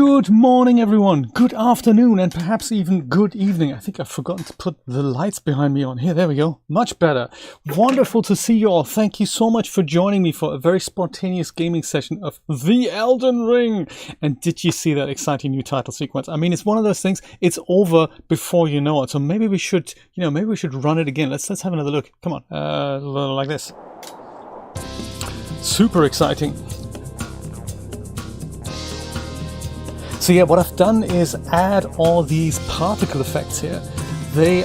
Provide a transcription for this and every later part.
Good morning, everyone. Good afternoon, and perhaps even good evening. I think I've forgotten to put the lights behind me on here. There we go. Much better. Wonderful to see you all. Thank you so much for joining me for a very spontaneous gaming session of the Elden Ring. And did you see that exciting new title sequence? I mean, it's one of those things. It's over before you know it. So maybe we should, maybe we should run it again. Let's have another look. Come on, like this. Super exciting. So yeah, what I've done is add all these particle effects here. They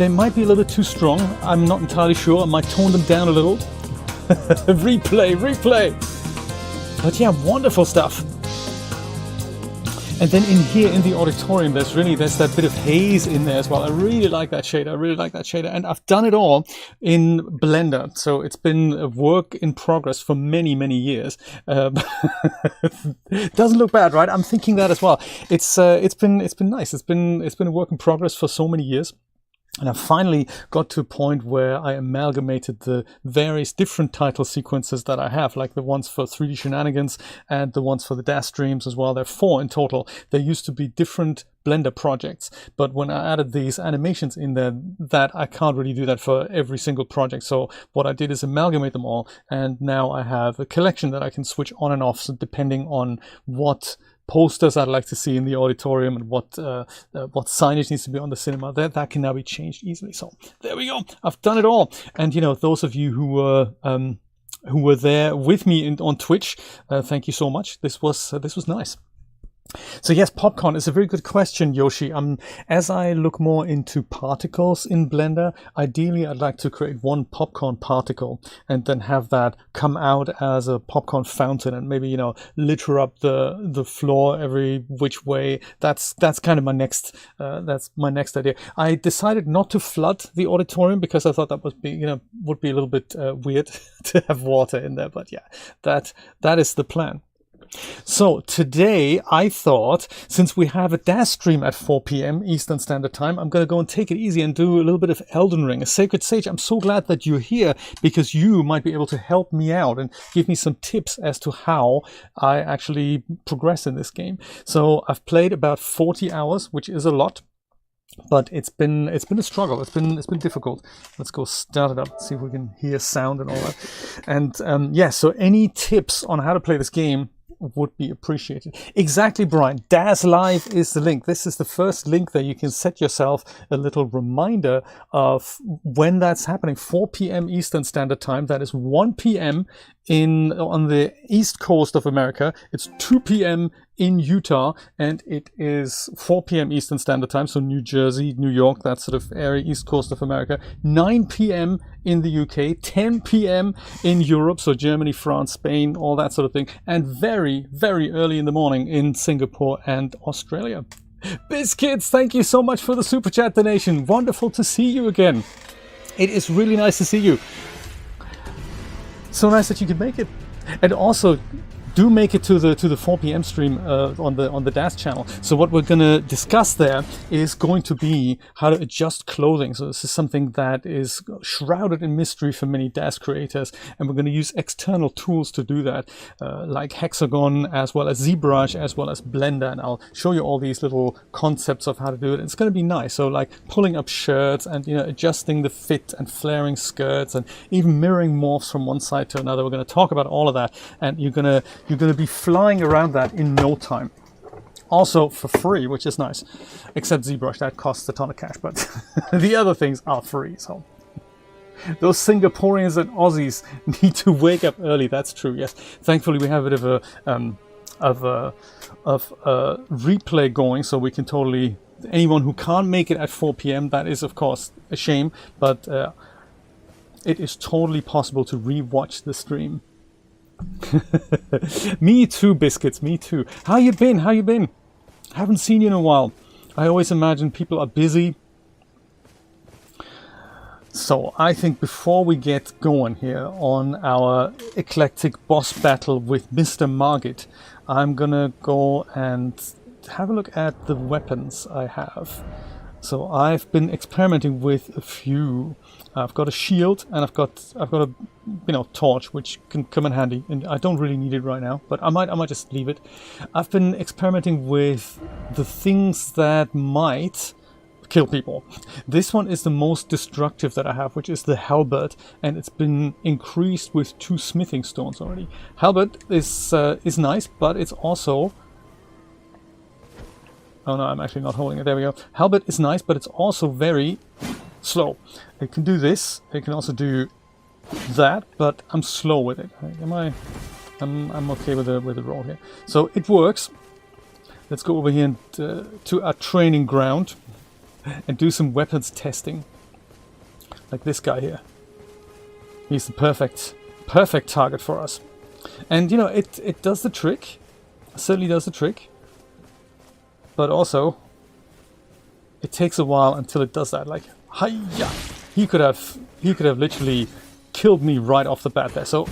might be a little bit too strong. I'm not entirely sure. I might tone them down a little. replay. But yeah, wonderful stuff. And then in here in the auditorium, there's that bit of haze in there as well. I really like that shader. And I've done it all in Blender. So it's been a work in progress for many, many years. It doesn't look bad, right? I'm thinking that as well. It's been nice. It's been a work in progress for so many years. And I finally got to a point where I amalgamated the various different title sequences that I have, like the ones for 3D Shenanigans and the ones for the dash streams as well. There are 4 in total. There used to be different Blender projects, but when I added these animations in there, that I can't really do that for every single project. So what I did is amalgamate them all, and now I have a collection that I can switch on and off, so depending on what posters I'd like to see in the auditorium and what signage needs to be on the cinema, that can now be changed easily. So there we go. I've done it all. And those of you who were there with me on Twitch, thank you so much. This was nice. So yes, popcorn is a very good question, Yoshi. As I look more into particles in Blender, ideally I'd like to create one popcorn particle and then have that come out as a popcorn fountain and maybe, litter up the floor every which way. That's kind of my next idea. I decided not to flood the auditorium because I thought that would be a little bit weird to have water in there. But yeah, that is the plan. So today I thought, since we have a dash stream at 4 p.m. Eastern Standard Time, I'm going to go and take it easy and do a little bit of Elden Ring, a Sacred Sage. I'm so glad that you're here because you might be able to help me out and give me some tips as to how I actually progress in this game. So I've played about 40 hours, which is a lot. But it's been a struggle. It's been difficult. Let's go start it up, see if we can hear sound and all that. And yeah, so any tips on how to play this game would be appreciated. Exactly, Brian. Daz Live is the link. This is the first link that you can set yourself a little reminder of when that's happening. 4 p.m. Eastern Standard Time. That is 1 p.m. on the East Coast of America. It's 2 p.m. in Utah, and it is 4 p.m. Eastern Standard Time, so New Jersey, New York, that sort of area, East Coast of America. 9 p.m. in the UK, 10 p.m. in Europe, so Germany, France, Spain, all that sort of thing, and very, very early in the morning in Singapore and Australia. Biscuits, thank you so much for the Super Chat donation. Wonderful to see you again. It is really nice to see you. So nice that you could make it. And also, do make it to the 4 p.m. stream on the Dash channel. So what we're going to discuss there is going to be how to adjust clothing. So this is something that is shrouded in mystery for many Dash creators, and we're going to use external tools to do that, like Hexagon, as well as ZBrush, as well as Blender, and I'll show you all these little concepts of how to do it. It's going to be nice. So like pulling up shirts and adjusting the fit and flaring skirts and even mirroring morphs from one side to another. We're going to talk about all of that, and you're going to be flying around that in no time. Also for free, which is nice. Except ZBrush, that costs a ton of cash, but the other things are free. So those Singaporeans and Aussies need to wake up early. That's true. Yes. Thankfully, we have a bit of a replay going, so we can totally. Anyone who can't make it at 4 p.m. that is of course a shame, but it is totally possible to re-watch the stream. Me too, Biscuits, me too. How you been? Haven't seen you in a while. I always imagine people are busy. So I think before we get going here on our eclectic boss battle with Mr. Margit, I'm gonna go and have a look at the weapons I have. So I've been experimenting with a few. I've got a shield and I've got a torch, which can come in handy, and I don't really need it right now, but I might just leave it. I've been experimenting with the things that might kill people. This one is the most destructive that I have, which is the halberd, and it's been increased with 2 smithing stones already. Halberd is nice, but it's also... Oh no, I'm actually not holding it. There we go. Halberd is nice, but it's also very slow. It can do this. It can also do that, but I'm slow with it. I'm okay with the roll here. So it works. Let's go over here and to our training ground and do some weapons testing. Like this guy here. He's the perfect target for us. And it does the trick. It certainly does the trick. But also, it takes a while until it does that. Like, hiya! He could have literally killed me right off the bat there. So,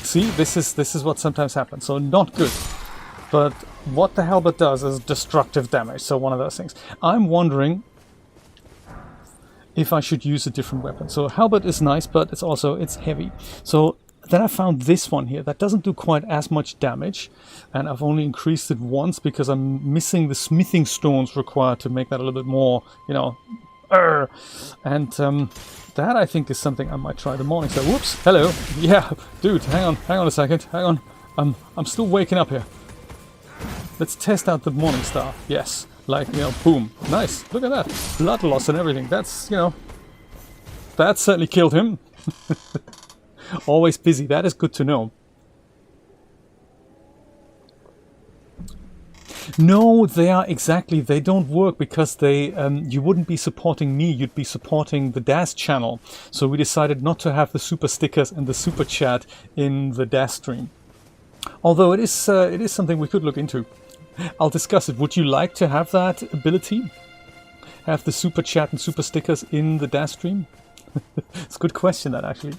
see, this is what sometimes happens. So not good. But what the halberd does is destructive damage. So one of those things. I'm wondering if I should use a different weapon. So halberd is nice, but it's heavy. So then I found this one here that doesn't do quite as much damage, and I've only increased it once because I'm missing the smithing stones required to make that a little bit more, and that I think is something I might try. The morning star. Whoops! Hello. Yeah, dude. Hang on a second. Hang on. I'm still waking up here. Let's test out the morning star. Yes. Like, boom. Nice. Look at that. Blood loss and everything. That's, that certainly killed him. Always busy. That is good to know. No, they don't work because you wouldn't be supporting me, you'd be supporting the DAS channel. So we decided not to have the super stickers and the super chat in the DAS stream. Although it is something we could look into. I'll discuss it. Would you like to have that ability? Have the super chat and super stickers in the DAS stream? It's a good question, that actually.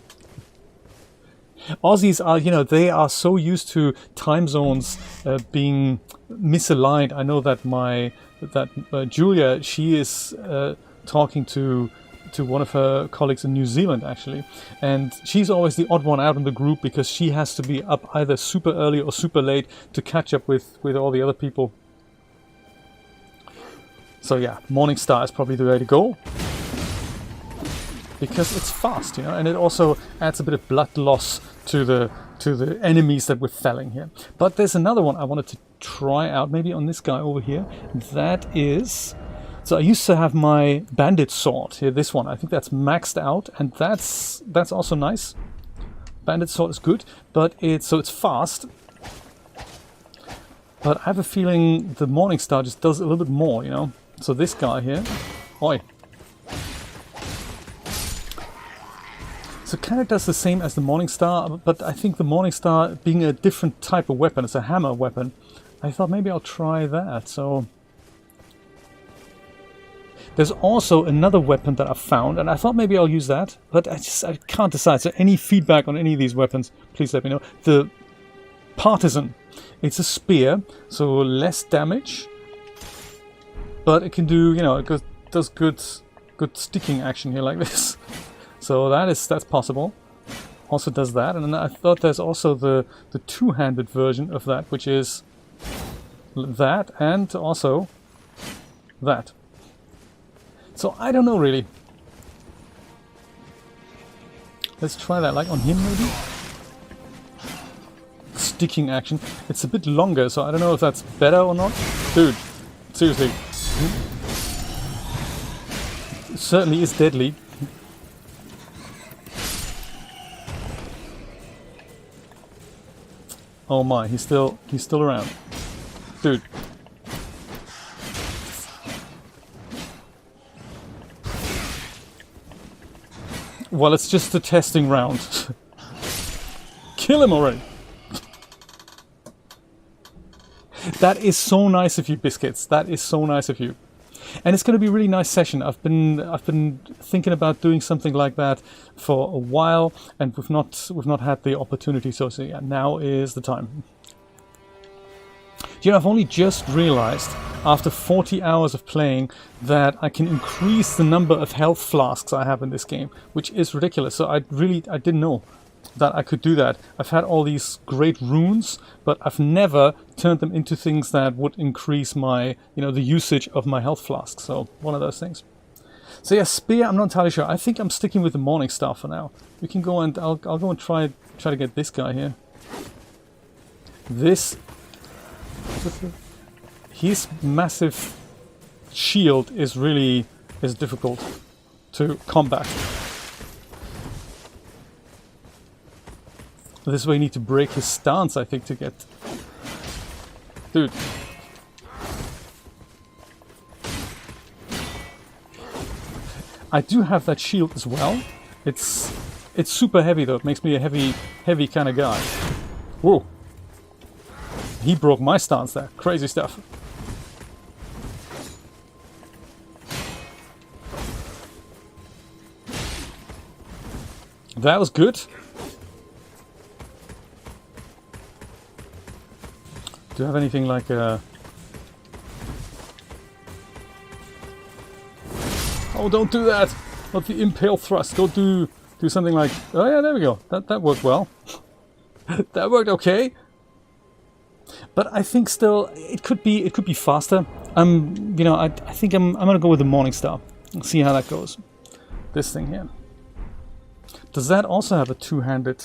Aussies are, they are so used to time zones being misaligned. I know that Julia, she is talking to one of her colleagues in New Zealand, actually, and she's always the odd one out in the group because she has to be up either super early or super late to catch up with all the other people. So yeah, Morning Star is probably the way to go. Because it's fast, and it also adds a bit of blood loss to the enemies that we're felling here. But there's another one I wanted to try out, maybe on this guy over here. That is... So I used to have my bandit sword here, this one. I think that's maxed out, and that's also nice. Bandit sword is good, but it's fast. But I have a feeling the Morning Star just does a little bit more, So this guy here... Oi! So it kind of does the same as the Morning Star, but I think the Morning Star being a different type of weapon, it's a hammer weapon, I thought maybe I'll try that. So there's also another weapon that I found, and I thought maybe I'll use that, but I can't decide. So any feedback on any of these weapons, please let me know. The Partisan, it's a spear, so less damage, but it can do, it does good sticking action here like this. So that's possible. Also does that, and then I thought there's also the two-handed version of that, which is that and also that. So I don't know really. Let's try that, like on him maybe. Sticking action. It's a bit longer, so I don't know if that's better or not. Dude, seriously. It certainly is deadly. Oh my, he's still around. Dude. Well, it's just a testing round. Kill him already. That is so nice of you, Biscuits. That is so nice of you. And it's going to be a really nice session. I've been thinking about doing something like that for a while, and we've not had the opportunity. So yeah, now is the time. I've only just realized after 40 hours of playing that I can increase the number of health flasks I have in this game, which is ridiculous. So I didn't know that I could do that. I've had all these great runes, but I've never turned them into things that would increase my, the usage of my health flasks. So one of those things. So yeah, spear, I'm not entirely sure. I think I'm sticking with the morning star for now. We can go and I'll go and try to get this guy here. His massive shield is difficult to combat. This way you need to break his stance, I think, to get... Dude. I do have that shield as well. It's super heavy though. It makes me a heavy kind of guy. Whoa. He broke my stance there. Crazy stuff. That was good. Do you have anything like a... Oh, don't do that! Not the impale thrust. Go do something like... Oh yeah, there we go. That worked well. That worked okay. But I think still it could be faster. I think I'm gonna go with the Morning Star. See how that goes. This thing here. Does that also have a two-handed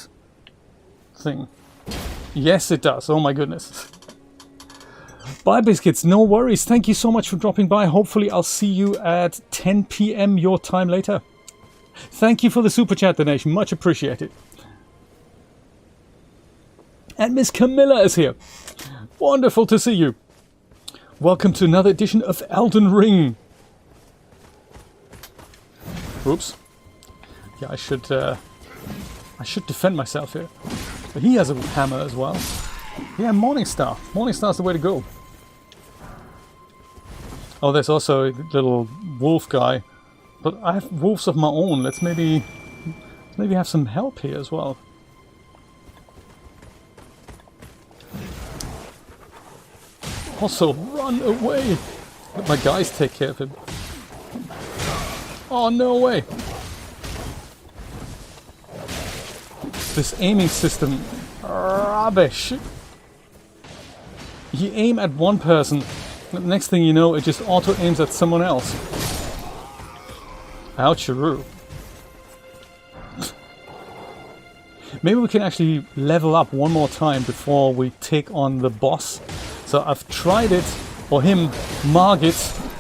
thing? Yes, it does. Oh my goodness. Bye, Biscuits. No worries. Thank you so much for dropping by. Hopefully I'll see you at 10 PM your time later. Thank you for the super chat donation. Much appreciated. And Miss Camilla is here. Wonderful to see you. Welcome to another edition of Elden Ring. Oops. Yeah, I should defend myself here. But he has a hammer as well. Yeah, Morningstar. Morningstar's the way to go. Oh, there's also a little wolf guy. But I have wolves of my own. Let's maybe have some help here as well. Also, run away! Let my guys take care of him. Oh, no way! This aiming system, rubbish! You aim at one person, the next thing you know, it just auto-aims at someone else. Oucharoo. Maybe we can actually level up one more time before we take on the boss. So I've tried it, or him, Margit,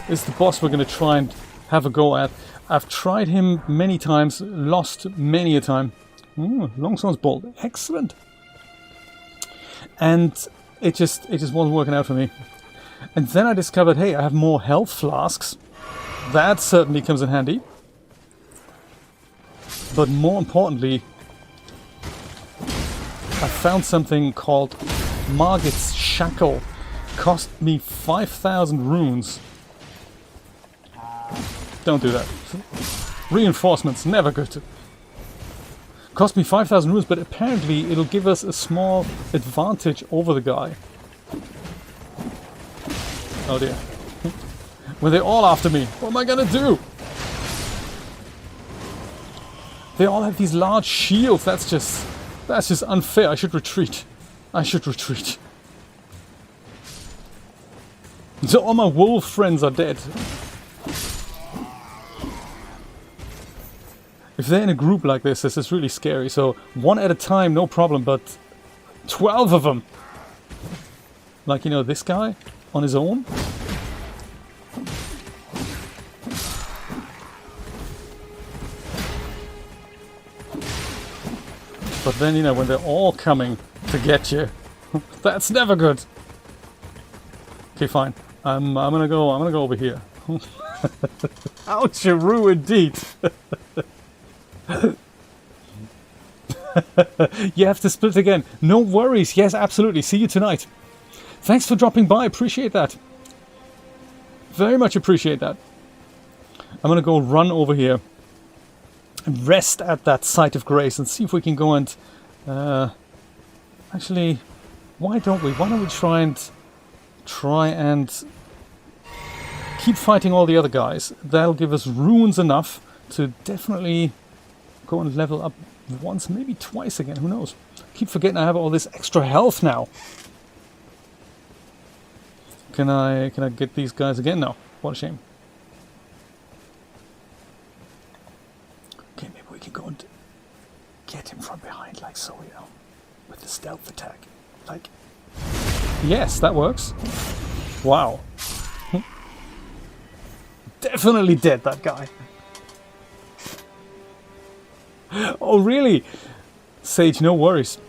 is the boss we're going to try and have a go at. I've tried him many times, lost many a time. Longsword's bolt, excellent. And it just wasn't working out for me. And then I discovered, hey, I have more health flasks. That certainly comes in handy. But more importantly, I found something called Margit's Shackle. Cost me 5,000 runes. Don't do that. Reinforcements, never good. Cost me 5,000 runes, but apparently it'll give us a small advantage over the guy. Oh dear. When they're all after me, what am I gonna do? They all have these large shields. That's just unfair. I should retreat. So all my wolf friends are dead. If they're in a group like this is really scary. So one at a time, no problem, but 12 of them. Like, this guy on his own. But then, when they're all coming to get you, that's never good. Okay, fine. I'm gonna go over here. Oucharoo indeed. You have to split again. No worries. Yes, absolutely. See you tonight. Thanks for dropping by. Appreciate that. Very much appreciate that. I'm gonna go run over here and rest at that site of grace and see if we can go and actually, why don't we try and keep fighting all the other guys. That'll give us runes enough to definitely go and level up once, maybe twice again, who knows. Keep forgetting I have all this extra health now. Can I get these guys again? No. What a shame. Okay, maybe we can go and get him from behind like so, you know, with the stealth attack. Like, yes, that works. Wow. Definitely dead, that guy. Oh, really? Sage, no worries.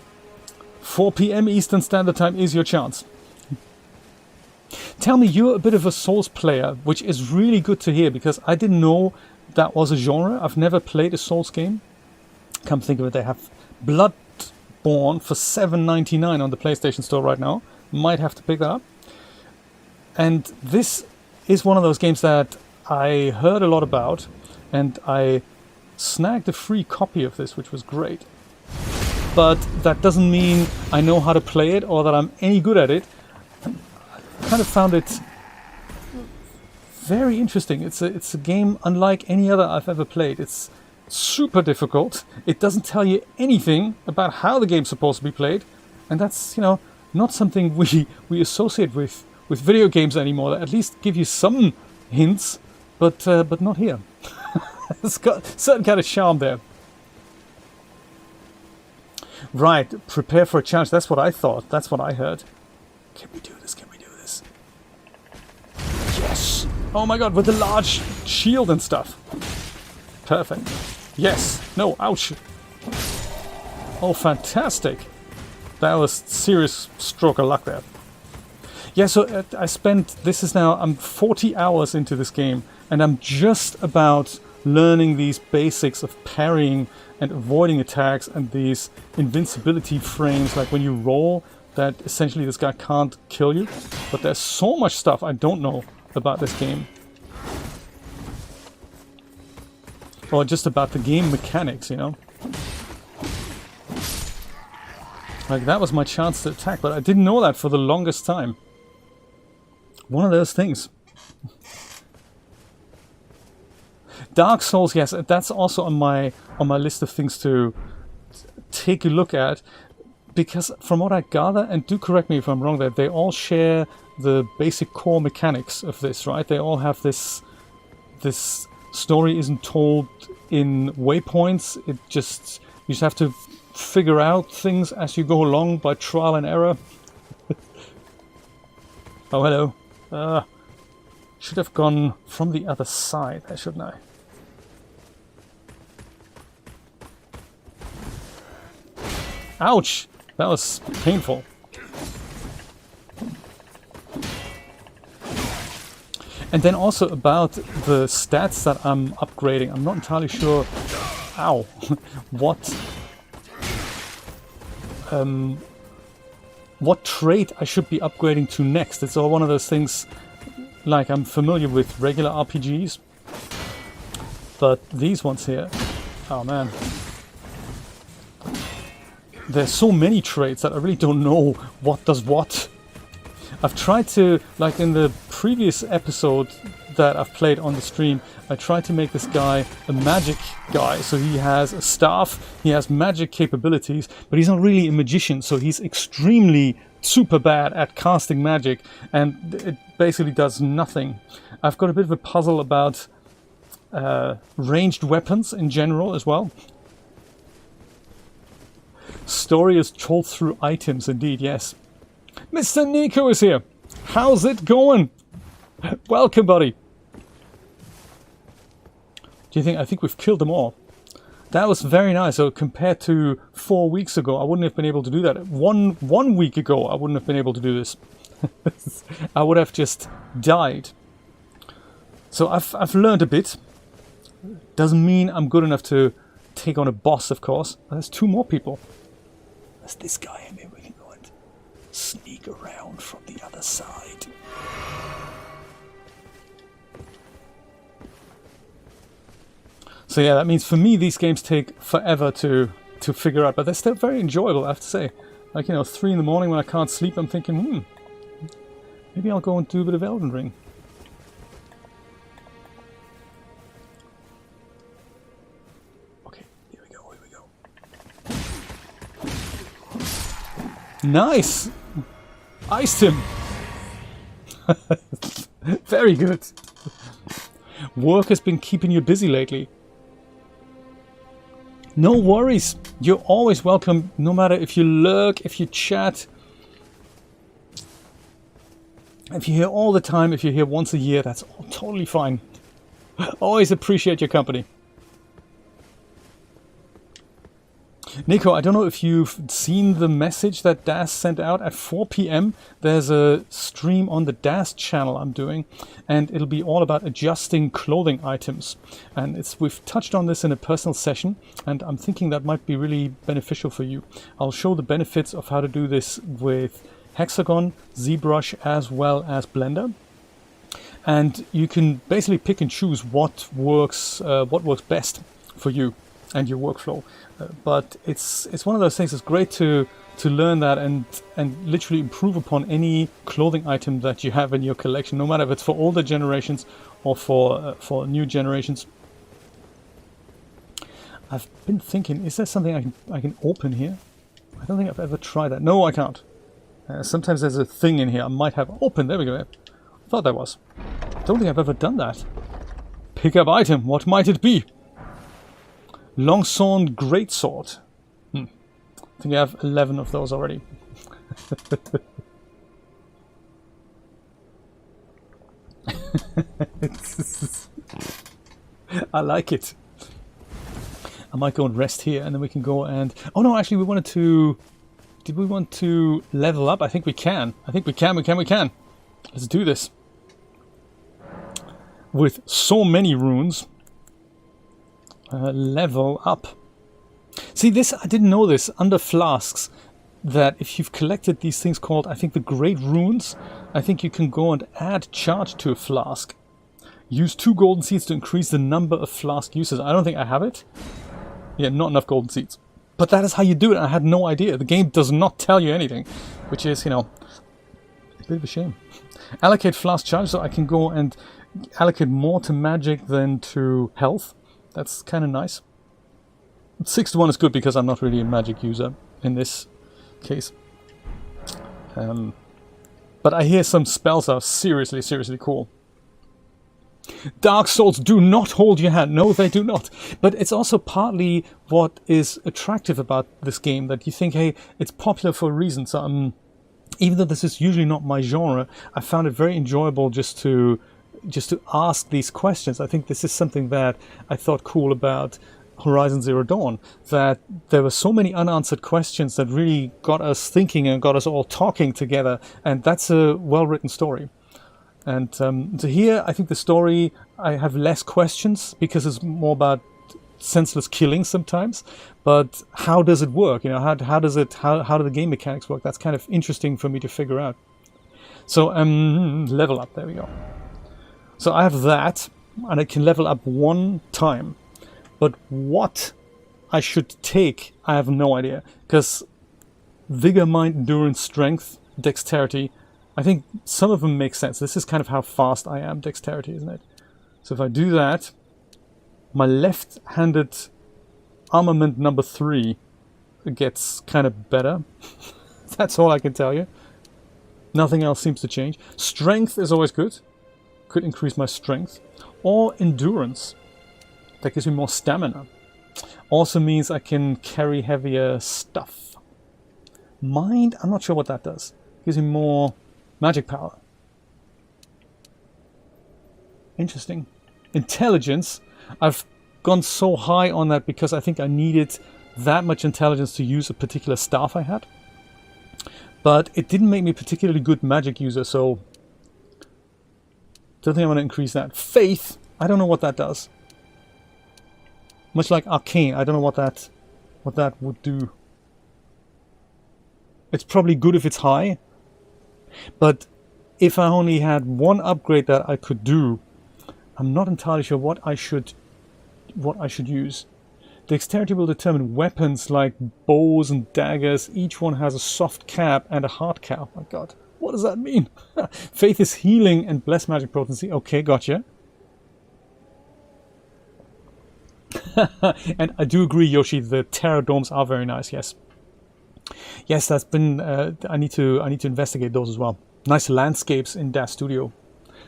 4 p.m. Eastern Standard Time is your chance. Tell me, you're a bit of a Souls player, which is really good to hear, because I didn't know that was a genre. I've never played a Souls game. Come think of it, they have Bloodborne for $7.99 on the PlayStation Store right now. Might have to pick that up. And this is one of those games that I heard a lot about, and I snagged a free copy of this, which was great. But that doesn't mean I know how to play it or that I'm any good at it. I kind of found it very interesting. It's a game unlike any other I've ever played. It's super difficult. It doesn't tell you anything about how the game's supposed to be played, and that's, you know, not something we associate with video games anymore. That at least give you some hints, but not here. It's got a certain kind of charm there. Right, prepare for a challenge. That's what I thought. That's what I heard. Can we do this? Can we do this? Yes! Oh my god, with the large shield and stuff. Perfect. Yes. No, ouch. Oh, fantastic. That was serious stroke of luck there. Yeah, so I spent, I'm 40 hours into this game, and I'm just about learning these basics of parrying and avoiding attacks and these invincibility frames, like when you roll, that essentially this guy can't kill you. But there's so much stuff I don't know about this game. Or just about the game mechanics, you know? Like, that was my chance to attack, but I didn't know that for the longest time. One of those things. Dark Souls, yes, that's also on my list of things to take a look at, because from what I gather, and do correct me if I'm wrong, that they all share the basic core mechanics of this, right? They all have this story isn't told in waypoints. You just have to figure out things as you go along by trial and error. Oh, hello. Should have gone from the other side, shouldn't I? Ouch! That was painful. And then also about the stats that I'm upgrading. I'm not entirely sure, ow, what trait I should be upgrading to next. It's all one of those things, like I'm familiar with regular RPGs, but these ones here, oh man. There's so many traits that I really don't know what does what. I've tried to, like in the previous episode that I've played on the stream, I tried to make this guy a magic guy. So he has a staff, he has magic capabilities, but he's not really a magician, so he's extremely super bad at casting magic, and it basically does nothing. I've got a bit of a puzzle about ranged weapons in general as well. Story is told through items, indeed, yes. Mr. Nico is here. How's it going? Welcome, buddy. Do you think? I think we've killed them all. That was very nice. So compared to 4 weeks ago, I wouldn't have been able to do that. One week ago, I wouldn't have been able to do this. I would have just died. So I've learned a bit. Doesn't mean I'm good enough to take on a boss, of course. There's 2 more people. There's this guy, and maybe we can go and sneak around from the other side. So yeah, that means for me these games take forever to figure out, but they're still very enjoyable, I have to say. Like, you know, 3 in the morning when I can't sleep, I'm thinking, maybe I'll go and do a bit of Elden Ring. Nice! Iced him! Very good. Work has been keeping you busy lately. No worries. You're always welcome, no matter if you lurk, if you chat. If you're here all the time, if you're here once a year, that's totally fine. Always appreciate your company. Nico, I don't know if you've seen the message that Das sent out at 4 p.m. There's a stream on the Das channel I'm doing, and it'll be all about adjusting clothing items. And we've touched on this in a personal session, and I'm thinking that might be really beneficial for you. I'll show the benefits of how to do this with Hexagon, ZBrush, as well as Blender. And you can basically pick and choose what works best for you and your workflow. But it's one of those things. It's great to learn that and literally improve upon any clothing item that you have in your collection, no matter if it's for older generations or for new generations. I've been thinking, is there something I can open here? I don't think I've ever tried that. No, I can't. Sometimes there's a thing in here I might have opened. There we go. I thought there was. I don't think I've ever done that. Pick up item. What might it be? Longsword greatsword. I think I have 11 of those already. I like it. I might go and rest here, and then we can go and... Oh no, actually we wanted to... Did we want to level up? I think we can. I think we can. Let's do this. With so many runes. Level up. See, this, I didn't know this, under flasks, that if you've collected these things called, I think, the Great Runes, I think you can go and add charge to a flask. Use 2 golden seeds to increase the number of flask uses. I don't think I have it. Yeah, not enough golden seeds. But that is how you do it. I had no idea. The game does not tell you anything, which is, you know, a bit of a shame. Allocate flask charge, so I can go and allocate more to magic than to health. That's kind of nice. 6 to 1 is good because I'm not really a magic user in this case. But I hear some spells are seriously, seriously cool. Dark Souls do not hold your hand. No, they do not. But it's also partly what is attractive about this game, that you think, hey, it's popular for a reason. So even though this is usually not my genre, I found it very enjoyable just to ask these questions. I think this is something that I thought cool about Horizon Zero Dawn, that there were so many unanswered questions that really got us thinking and got us all talking together, and that's a well-written story. And so here, I think the story, I have less questions because it's more about senseless killing sometimes. But how does it work? You know, how do the game mechanics work? That's kind of interesting for me to figure out. So level up. There we go. So I have that, and I can level up 1 time. But what I should take, I have no idea. Because vigor, mind, endurance, strength, dexterity, I think some of them make sense. This is kind of how fast I am, dexterity, isn't it? So if I do that, my left-handed armament number 3 gets kind of better. That's all I can tell you. Nothing else seems to change. Strength is always good. Could increase my strength. Or endurance. That gives me more stamina. Also means I can carry heavier stuff. Mind, I'm not sure what that does. Gives me more magic power. Interesting. Intelligence. I've gone so high on that because I think I needed that much intelligence to use a particular staff I had. But it didn't make me a particularly good magic user, so don't think I want to increase that. Faith, I don't know what that does. Much like Arcane, I don't know what that would do. It's probably good if it's high, but if I only had 1 upgrade that I could do, I'm not entirely sure what I should use. Dexterity will determine weapons like bows and daggers. Each one has a soft cap and a hard cap. Oh my god, what does that mean? Faith is healing and bless magic potency. Okay, gotcha. And I do agree, Yoshi, the Terror Domes are very nice, yes. Yes, that's been. I need to investigate those as well. Nice landscapes in Das Studio.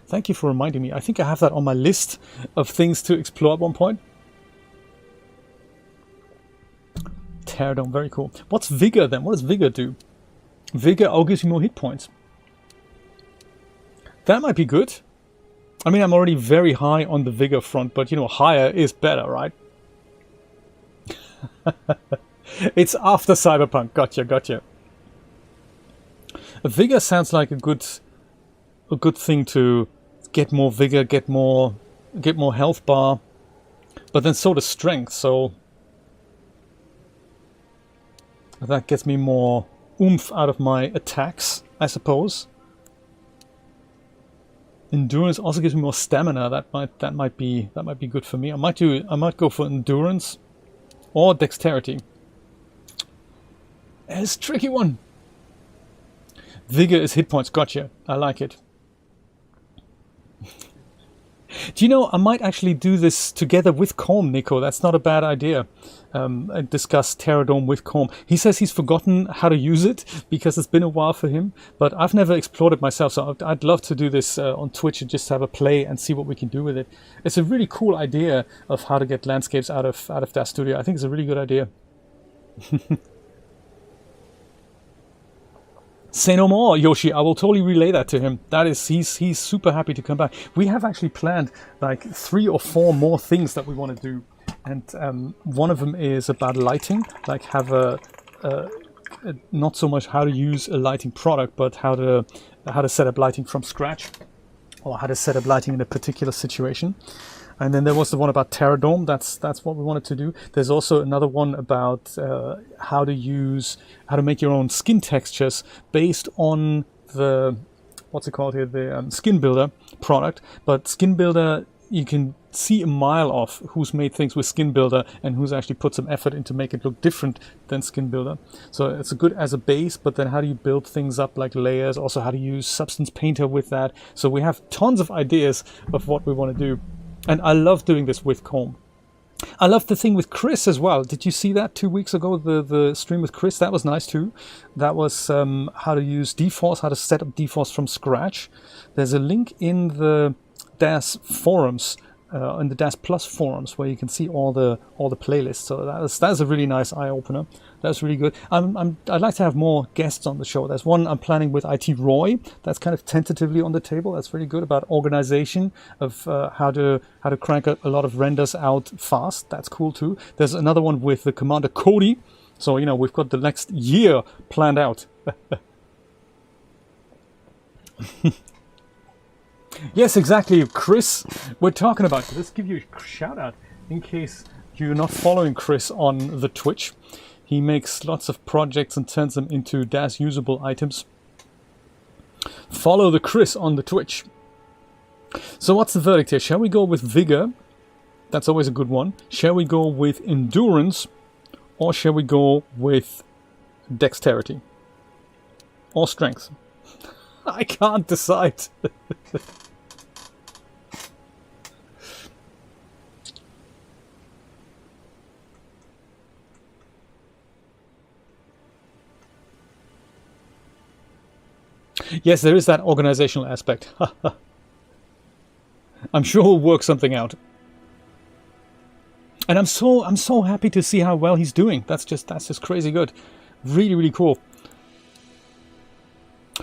Thank you for reminding me. I think I have that on my list of things to explore at one point. Teardown, very cool. What's Vigor then? What does Vigor do? Vigor gives you more hit points. That might be good. I mean, I'm already very high on the Vigor front, but you know, higher is better, right? It's after Cyberpunk. Gotcha. Vigor sounds like a good thing to get more vigor, get more health bar, but then so does strength. So that gets me more oomph out of my attacks, I suppose. Endurance also gives me more stamina. That might be good for me. I might go for endurance or dexterity. It's a tricky one. Vigor is hit points. Gotcha. I like it. Do you know, I might actually do this together with Calm, Nico. That's not a bad idea. I discuss Terradome with Calm. He says he's forgotten how to use it because it's been a while for him, but I've never explored it myself, so I'd love to do this on Twitch and just have a play and see what we can do with it. It's a really cool idea of how to get landscapes out of that studio. I think it's a really good idea. Say no more, Yoshi. I will totally relay that to him. He's super happy to come back. We have actually planned like 3 or 4 more things that we want to do, and one of them is about lighting. Like have a not so much how to use a lighting product, but how to set up lighting from scratch, or how to set up lighting in a particular situation. And then there was the one about Terradome. That's what we wanted to do. There's also another one about how to make your own skin textures based on the the Skin Builder product. But Skin Builder, you can see a mile off who's made things with Skin Builder and who's actually put some effort in to make it look different than Skin Builder. So it's good as a base, but then how do you build things up like layers? Also how to use Substance Painter with that. So we have tons of ideas of what we want to do. And I love doing this with Comb. I love the thing with Chris as well. Did you see that 2 weeks ago, the stream with Chris? That was nice too. That was how to use DForce, how to set up DForce from scratch. There's a link in the DAS forums, in the DAS Plus forums, where you can see all the playlists. So that's a really nice eye opener. That's really good. I'd like to have more guests on the show. There's one I'm planning with IT Roy. That's kind of tentatively on the table. That's really good, about organization of how to crank a lot of renders out fast. That's cool too. There's another one with the Commander Cody. So you know we've got the next year planned out. Yes, exactly, Chris. We're talking about. Let's give you a shout out in case you're not following Chris on the Twitch. He makes lots of projects and turns them into DAS usable items. Follow the Chris on the Twitch. So what's the verdict here? Shall we go with Vigor? That's always a good one. Shall we go with Endurance? Or shall we go with Dexterity? Or Strength? I can't decide. Yes, there is that organizational aspect. I'm sure we'll work something out. And I'm so happy to see how well he's doing. That's just crazy good. Really, really cool.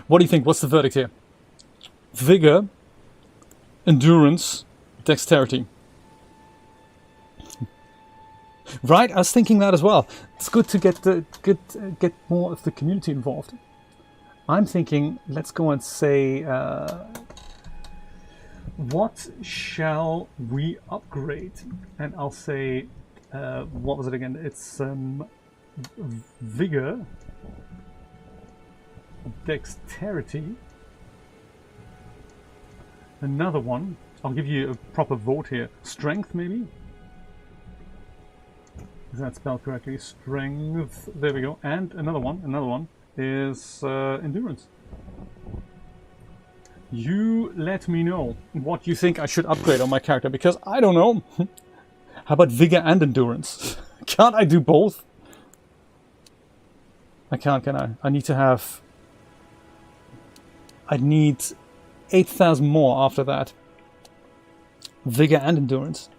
What do you think? What's the verdict here? Vigor, endurance, dexterity. Right? I was thinking that as well. It's good to get more of the community involved. I'm thinking, let's go and say, what shall we upgrade? And I'll say, what was it again? It's Vigor, Dexterity, another one. I'll give you a proper vote here. Strength, maybe? Is that spelled correctly? Strength. There we go. And another one is endurance. You let me know what you think I should upgrade on my character, because I don't know. How about vigor and endurance? Can't I do both? I can't, can I? I need to have... I need 8,000 more after that. Vigor and endurance.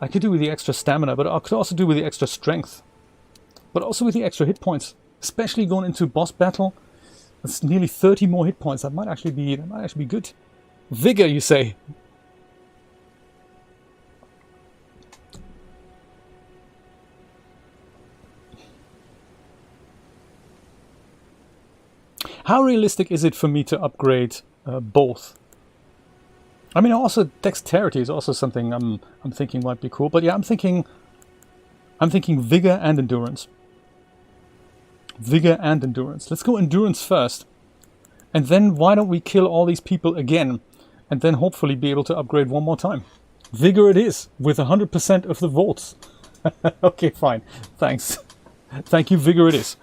I could do with the extra stamina, but I could also do with the extra strength. But also with the extra hit points. Especially going into boss battle. That's nearly 30 more hit points. That might actually be good. Vigor, you say? How realistic is it for me to upgrade both? I mean, also dexterity is also something I'm thinking might be cool. But yeah, I'm thinking vigor and endurance. Vigor and endurance. Let's go endurance first. And then why don't we kill all these people again? And then hopefully be able to upgrade one more time. Vigor it is, with 100% of the votes. Okay, fine. Thanks. Thank you, vigor it is.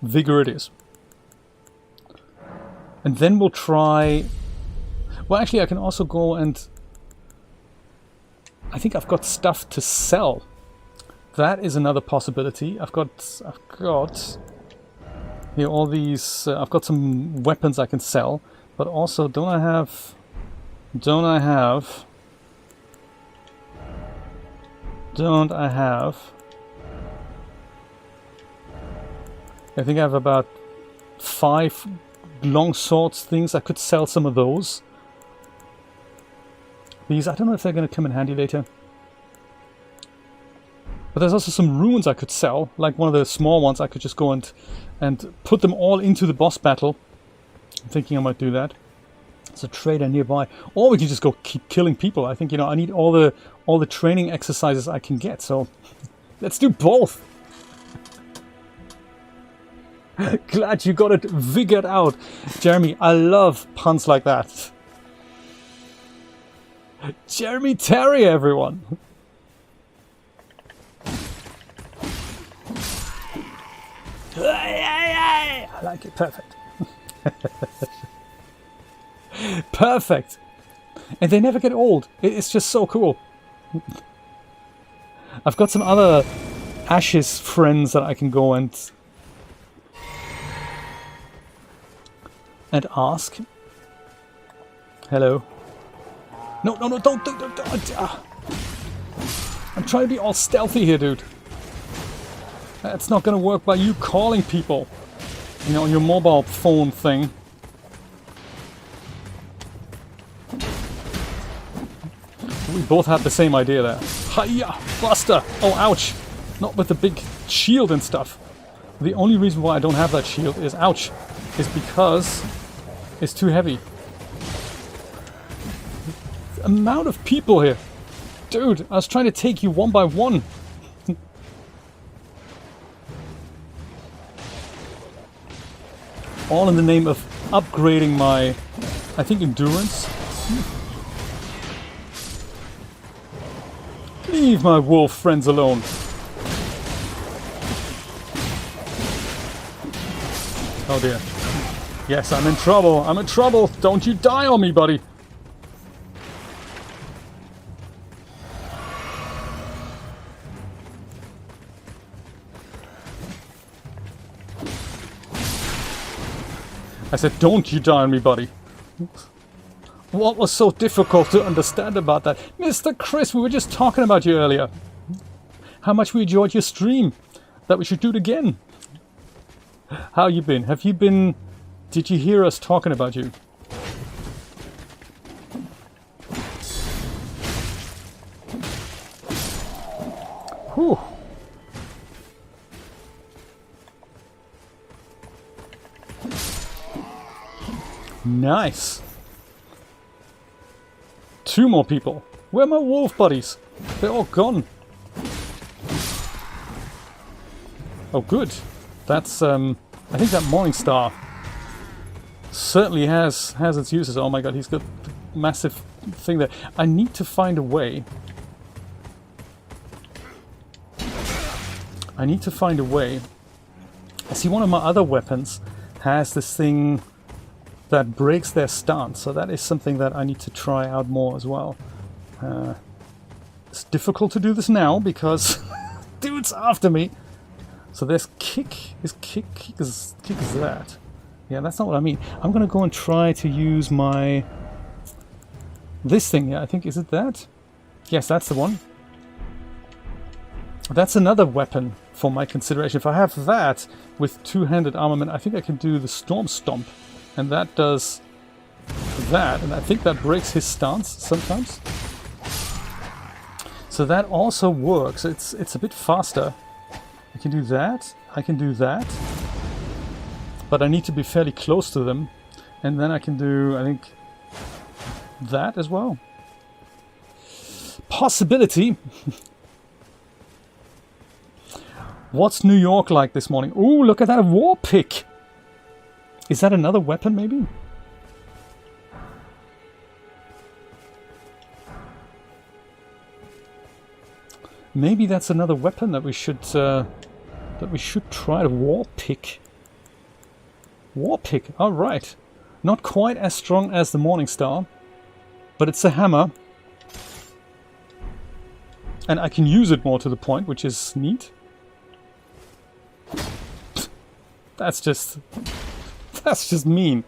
Vigor it is. And then we'll try... Well, actually, I can also go and... I think I've got stuff to sell. That is another possibility. I've got here all these... I've got some weapons I can sell. But also, don't I have... I think I have about 5 long swords things. I could sell some of those. These, I don't know if they're going to come in handy later. But there's also some runes I could sell. Like one of the small ones I could just go and put them all into the boss battle. I'm thinking I might do that. There's a trader nearby. Or we can just go keep killing people. I think, you know, I need all the training exercises I can get. So let's do both. Glad you got it figured out. Jeremy, I love puns like that. Jeremy Terry, everyone. I like it. Perfect. Perfect. And they never get old. It's just so cool. I've got some other Ashes friends that I can go and ask. Hello. No, don't. I'm trying to be all stealthy here, dude. That's not gonna work by you calling people, you know, on your mobile phone thing. We both had the same idea there. Hiya! Buster! Oh, ouch! Not with the big shield and stuff. The only reason why I don't have that shield is, ouch, is because it's too heavy. The amount of people here. Dude, I was trying to take you one by one. All in the name of upgrading my, I think, endurance. Leave my wolf friends alone. Oh dear. Yes, I'm in trouble. I'm in trouble. Don't you die on me, buddy. I said, don't you die on me, buddy. What was so difficult to understand about that? Mr. Chris, we were just talking about you earlier. How much we enjoyed your stream. That we should do it again. How you been? Have you been... Did you hear us talking about you? Whew. Nice. 2 more people. Where are my wolf buddies? They're all gone. Oh, good. That's, I think that Morning Star certainly has its uses. Oh my god, he's got a massive thing there. I need to find a way. I see one of my other weapons has this thing that breaks their stance, so that is something that I need to try out more as well. It's difficult to do this now because dude's after me. So there's kick. Is kick is that? Yeah, that's not what I mean. I'm gonna go and try to use my this thing. Yeah, I think, is it that? Yes, that's the one. That's another weapon for my consideration. If I have that with two-handed armament, I think I can do the Storm Stomp, and that does that, and I think that breaks his stance sometimes. So that also works. It's a bit faster. I can do that. I can do that. But I need to be fairly close to them. And then I can do, I think, that as well. Possibility. What's New York like this morning? Ooh, look at that, a war pick. Is that another weapon, maybe? Maybe that's another weapon that we should try. The war pick. War pick. All right. Not quite as strong as the Morningstar, but it's a hammer, and I can use it more to the point, which is neat. That's just mean.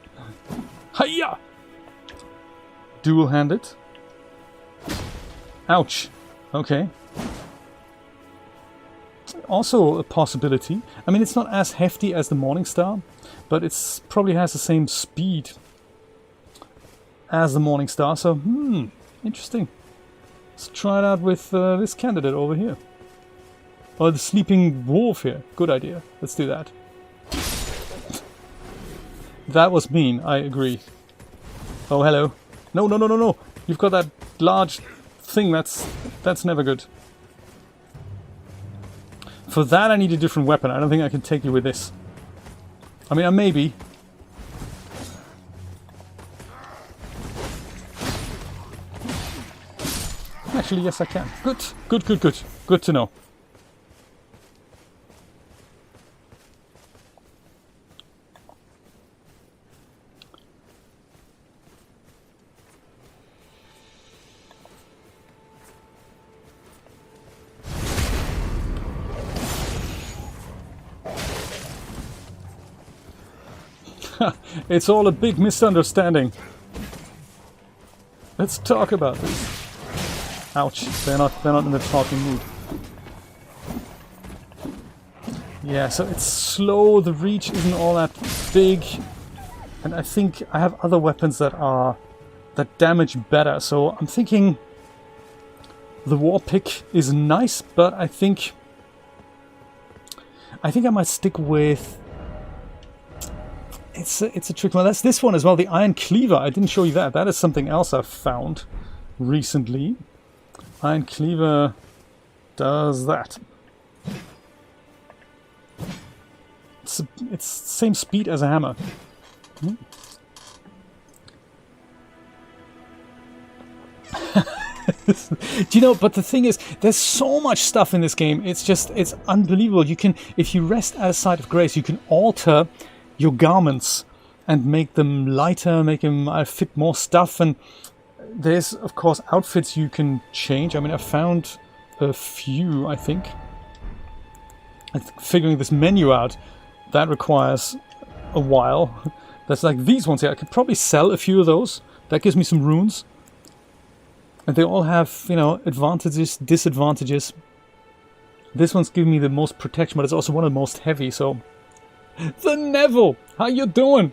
Hiya! Dual-handed. Ouch. Okay. Also a possibility. I mean, it's not as hefty as the Morningstar, but it's probably has the same speed as the Morningstar. So, interesting. Let's try it out with this candidate over here. Or the Sleeping Wolf here. Good idea. Let's do that. That was mean, I agree. Oh, hello. No, no, no, no, no. You've got that large thing. That's never good. For that I need a different weapon. I don't think I can take you with this. I mean, maybe. Actually, yes I can. Good, good, good, good. Good to know. It's all a big misunderstanding. Let's talk about this. Ouch, they're not in the talking mood. Yeah, so it's slow, the reach isn't all that big, and I think I have other weapons that damage better, so I'm thinking the war pick is nice, but I think I might stick with. It's a tricky one. That's this one as well, the Iron Cleaver. I didn't show you that. That is something else I've found recently. Iron Cleaver does that. It's same speed as a hammer. Do you know, but the thing is, there's so much stuff in this game. It's unbelievable. You can, if you rest at a site of grace, you can alter your garments and make them lighter, make them fit more stuff, and there's of course outfits you can change. I mean, I found a few, I think. Figuring this menu out, that requires a while. That's like these ones here. I could probably sell a few of those. That gives me some runes. And they all have, you know, advantages, disadvantages. This one's giving me the most protection, but it's also one of the most heavy, so... The Neville! How you doing?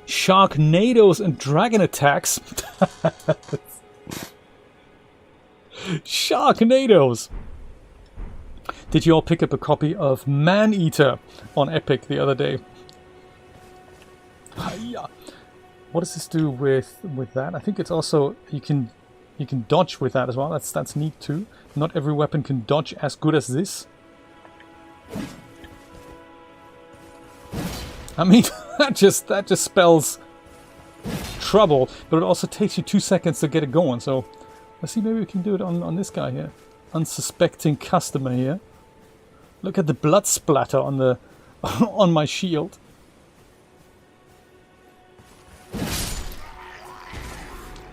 Sharknadoes and dragon attacks. Sharknadoes! Did you all pick up a copy of Man-Eater on Epic the other day? Hiya! What does this do with that? I think it's also you can dodge with that as well. That's neat too. Not every weapon can dodge as good as this. I mean, that just spells trouble, but it also takes you 2 seconds to get it going. So let's see, maybe we can do it on this guy here. Unsuspecting customer here. Look at the blood splatter on the on my shield.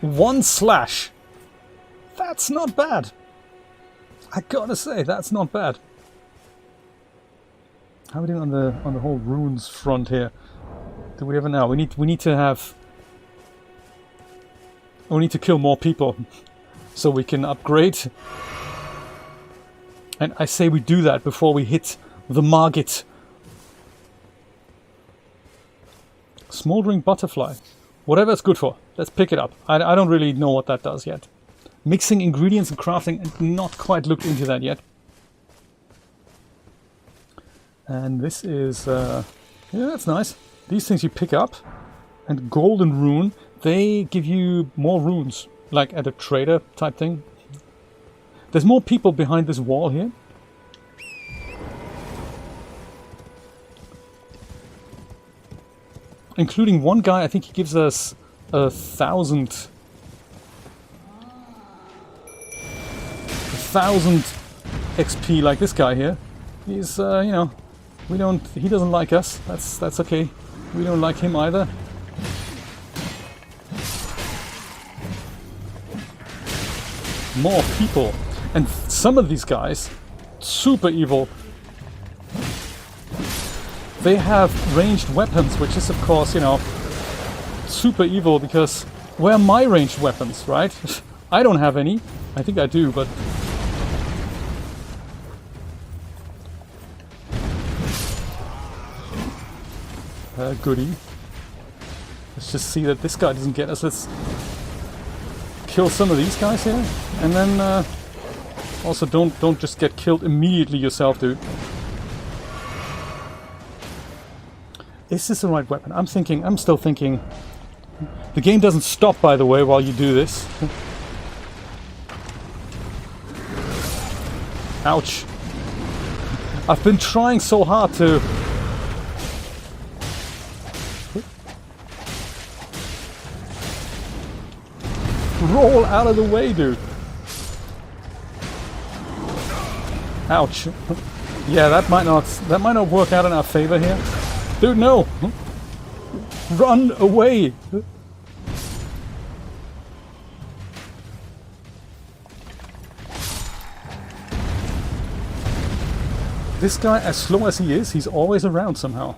1 slash. That's not bad. I gotta say, that's not bad. How are we doing on the whole runes front here? Do we ever know? We need to have. We need to kill more people so we can upgrade. And I say we do that before we hit the Margit. Smoldering butterfly. Whatever it's good for. Let's pick it up. I don't really know what that does yet. Mixing ingredients and crafting, and not quite looked into that yet. And this is, yeah, that's nice. These things you pick up. And golden rune, they give you more runes. Like at a trader type thing. There's more people behind this wall here. Including one guy, I think he gives us 1,000 XP, like this guy here. He's, you know, he doesn't like us. That's okay. We don't like him either. More people. And some of these guys, super evil. They have ranged weapons, which is of course, you know, super evil because where are my ranged weapons, right? I don't have any. I think I do, but... goodie. Let's just see that this guy doesn't get us. Let's kill some of these guys here. And then also don't just get killed immediately yourself, dude. Is this the right weapon? I'm still thinking. The game doesn't stop, by the way, while you do this. Ouch. I've been trying so hard to... roll out of the way, dude. Ouch. Yeah, that might not work out in our favor here. Dude, no! Run away! This guy, as slow as he is, he's always around somehow.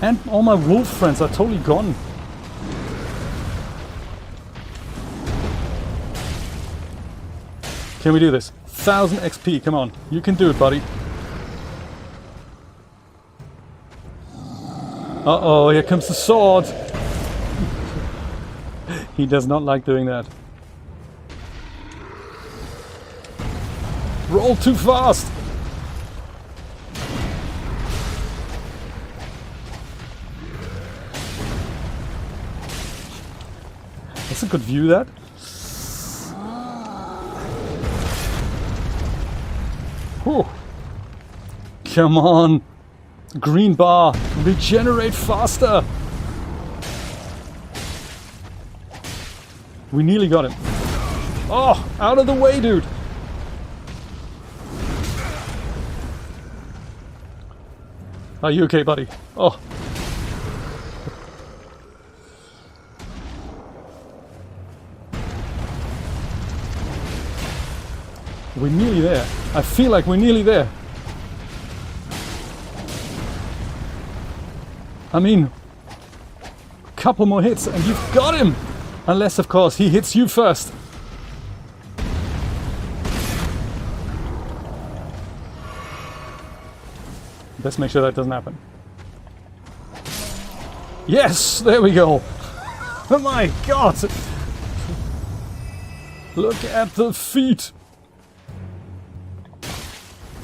And all my wolf friends are totally gone. Can we do this? 1,000 XP, come on. You can do it, buddy. Uh-oh, here comes the sword. He does not like doing that. Roll too fast! That's a good view, that. Whew. Come on. Green bar. Regenerate faster. We nearly got him. Oh, out of the way, dude. Are you okay, buddy? Oh. We're nearly there. I feel like we're nearly there. I mean, a couple more hits and you've got him! Unless, of course, he hits you first. Let's make sure that doesn't happen. Yes! There we go! Oh my god! Look at the feet!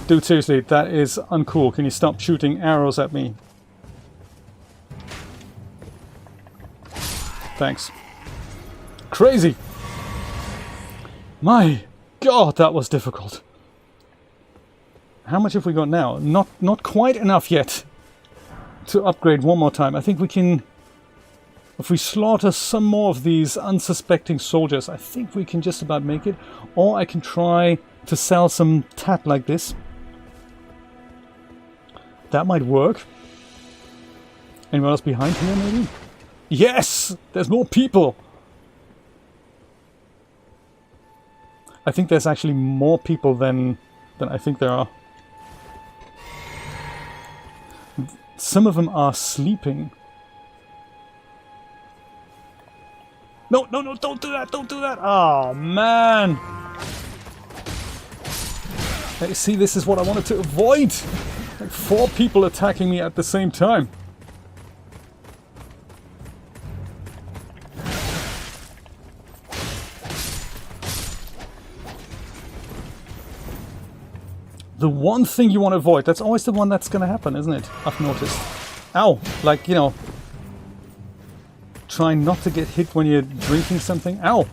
Dude, seriously, that is uncool. Can you stop shooting arrows at me? Thanks. Crazy! My god, that was difficult. How much have we got now? Not quite enough yet to upgrade one more time. I think we can... If we slaughter some more of these unsuspecting soldiers, I think we can just about make it. Or I can try to sell some tat like this. That might work. Anyone else behind here, maybe? Yes! There's more people! I think there's actually more people than I think there are. Some of them are sleeping. No, no, no, don't do that, don't do that! Oh, man! Hey, see, this is what I wanted to avoid! Like 4 people attacking me at the same time. The one thing you want to avoid, that's always the one that's going to happen, isn't it? I've noticed. Ow! Like, you know, trying not to get hit when you're drinking something. Ow!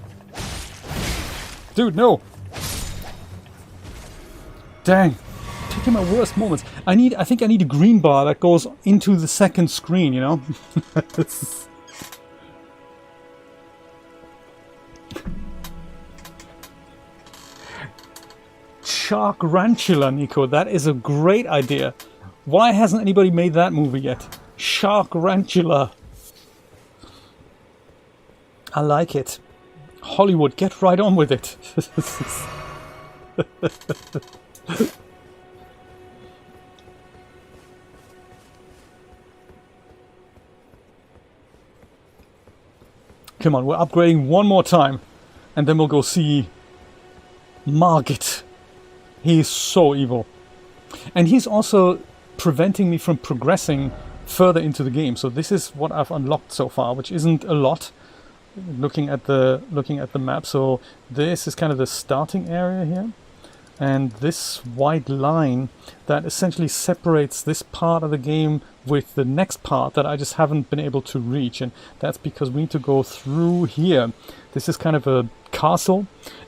Dude, no! Dang! Taking my worst moments. I think I need a green bar that goes into the second screen, you know? Sharkrantula, Nico. That is a great idea. Why hasn't anybody made that movie yet? Sharkrantula. I like it. Hollywood, get right on with it. Come on, we're upgrading one more time. And then we'll go see Margit. He is so evil. And he's also preventing me from progressing further into the game. So this is what I've unlocked so far, which isn't a lot. Looking at the map. So this is kind of the starting area here. And this white line that essentially separates this part of the game with the next part that I just haven't been able to reach. And that's because we need to go through here. This is kind of a castle.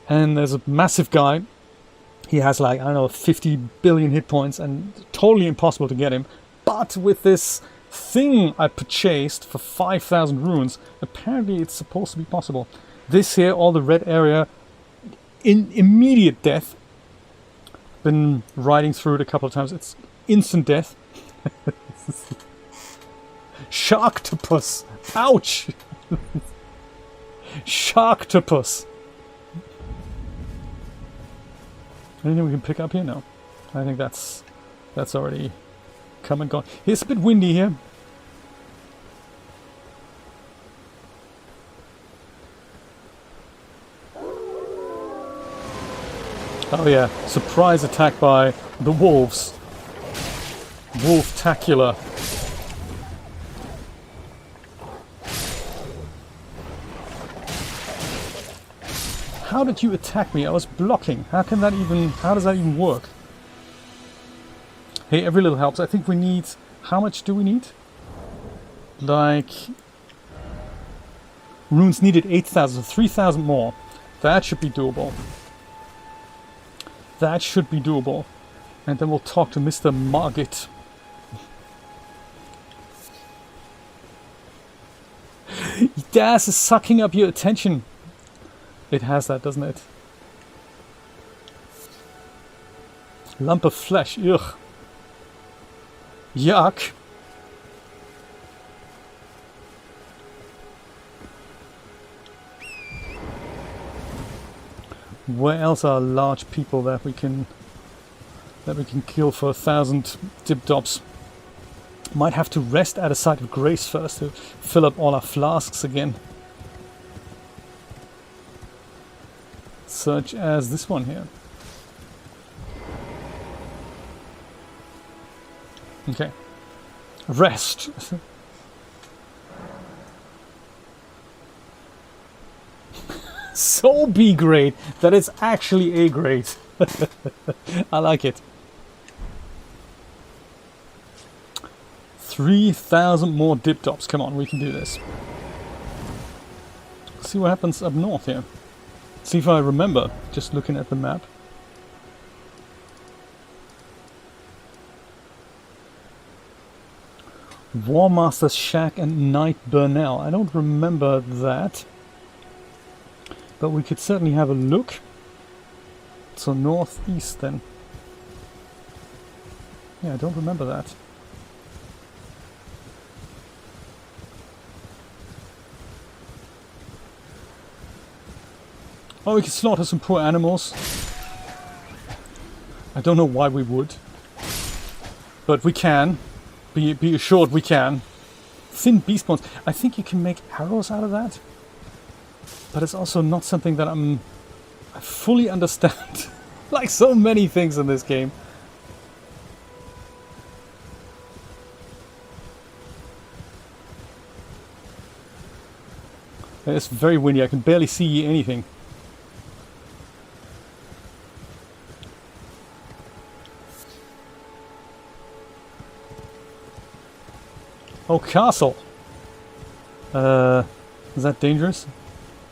And there's a massive guy. He has like, I don't know, 50 billion hit points and totally impossible to get him. But with this thing I purchased for 5,000 runes, apparently it's supposed to be possible. This here, all the red area, in immediate death. Been riding through it a couple of times. It's instant death. Sharktopus! Ouch! Sharktopus! Anything we can pick up here? No. I think that's already come and gone. It's a bit windy here. Oh yeah, surprise attack by the wolves. Wolf-tacular. How did you attack me? I was blocking. How does that even work? Hey, every little helps. I think we need... How much do we need? Like... Runes needed 8,000, so 3,000 more. That should be doable. That should be doable. And then we'll talk to Mr. Margit. Das is sucking up your attention. It has that, doesn't it? Lump of flesh, ugh. Yuck. Where else are large people that we can kill for 1,000 dip-dops? Might have to rest at a site of grace first to fill up all our flasks again. Such as this one here. Okay. Rest. So B grade that it's actually A grade. I like it. 3,000 more dip tops. Come on, we can do this. See what happens up north here. See if I remember, just looking at the map. War Master's Shack and Knight Burnell. I don't remember that. But we could certainly have a look. So northeast then. Yeah, I don't remember that. Oh, we can slaughter some poor animals. I don't know why we would. But we can. Be assured we can. Thin beast bones. I think you can make arrows out of that. But it's also not something that I fully understand. Like so many things in this game. It's very windy. I can barely see anything. Oh, castle. Is that dangerous?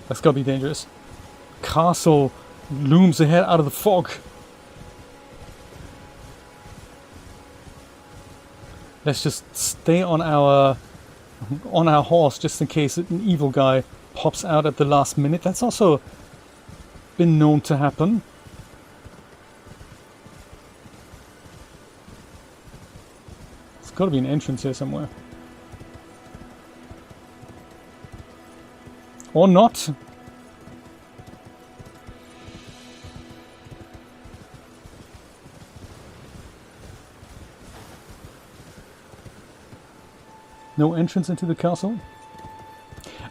That's gotta be dangerous. Castle looms ahead out of the fog. Let's just stay on our horse just in case an evil guy pops out at the last minute. That's also been known to happen. There's got to be an entrance here somewhere. Or not. No entrance into the castle?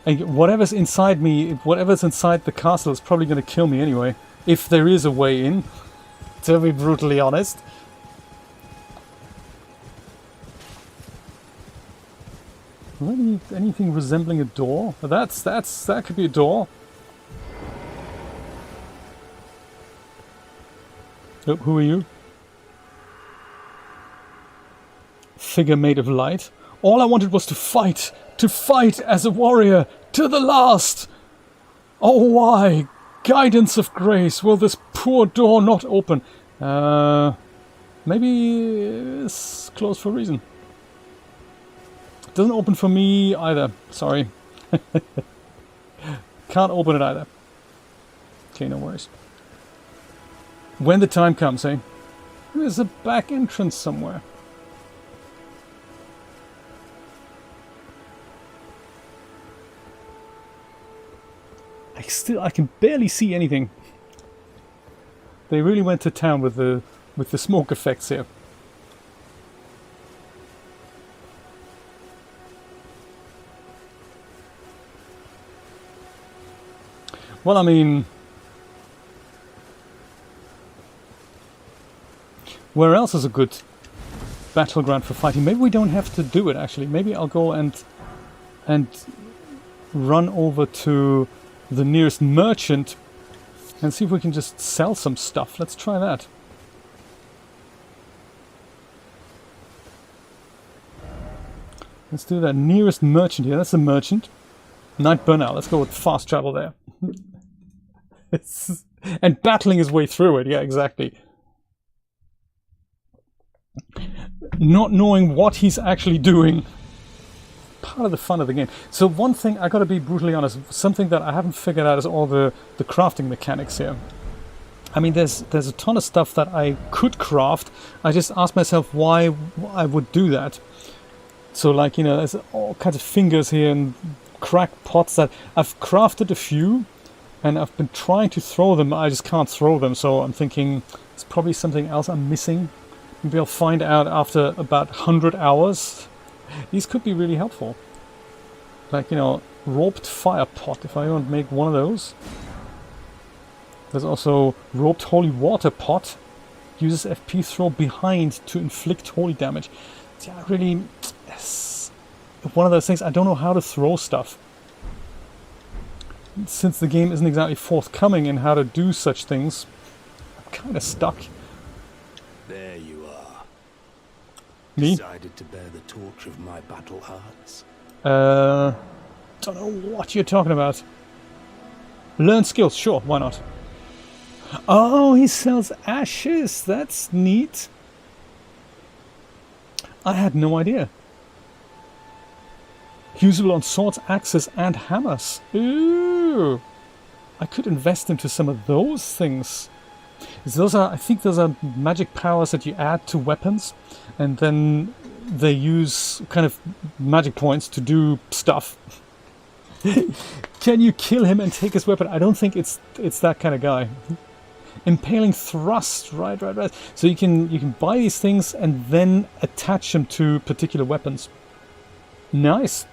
And whatever's inside me, whatever's inside the castle is probably going to kill me anyway. If there is a way in, to be brutally honest. Anything resembling a door? That could be a door. Oh, who are you? Figure made of light. All I wanted was to fight as a warrior to the last. Oh, why? Guidance of grace, will this poor door not open? Maybe it's closed for a reason. Doesn't open for me either. Sorry. Can't open it either. Okay, no worries. When the time comes, eh? There's a back entrance somewhere. I can barely see anything. They really went to town with the smoke effects here. Well, I mean, where else is a good battleground for fighting? Maybe we don't have to do it, actually. Maybe I'll go and run over to the nearest merchant and see if we can just sell some stuff. Let's try that. Let's do that. Nearest merchant here. That's a merchant. Night Burnout. Let's go with fast travel there. And battling his way through it. Yeah, exactly. Not knowing what he's actually doing. Part of the fun of the game. So one thing, I gotta be brutally honest, something that I haven't figured out is all the crafting mechanics here. I mean, there's a ton of stuff that I could craft. I just asked myself why I would do that. So like, you know, there's all kinds of fingers here and cracked pots that I've crafted a few and I've been trying to throw them, but I just can't throw them. So I'm thinking it's probably something else I'm missing. Maybe I'll find out after about 100 hours. These could be really helpful. Like, you know, roped fire pot, if I want to make one of those. There's also roped holy water pot. Uses FP throw behind to inflict holy damage. Yeah, really, it's one of those things, I don't know how to throw stuff. Since the game isn't exactly forthcoming in how to do such things, I'm kind of stuck. There you are. Me? Decided to bear the torch of my battle hearts. Don't know what you're talking about. Learn skills, sure, why not? Oh, he sells ashes, that's neat. I had no idea. Usable on swords, axes, and hammers. Ooh, I could invest into some of those things. Those are, I think those are magic powers that you add to weapons, and then they use kind of magic points to do stuff. Can you kill him and take his weapon? I don't think it's that kind of guy. Impaling thrust, right. So you can buy these things and then attach them to particular weapons. Nice.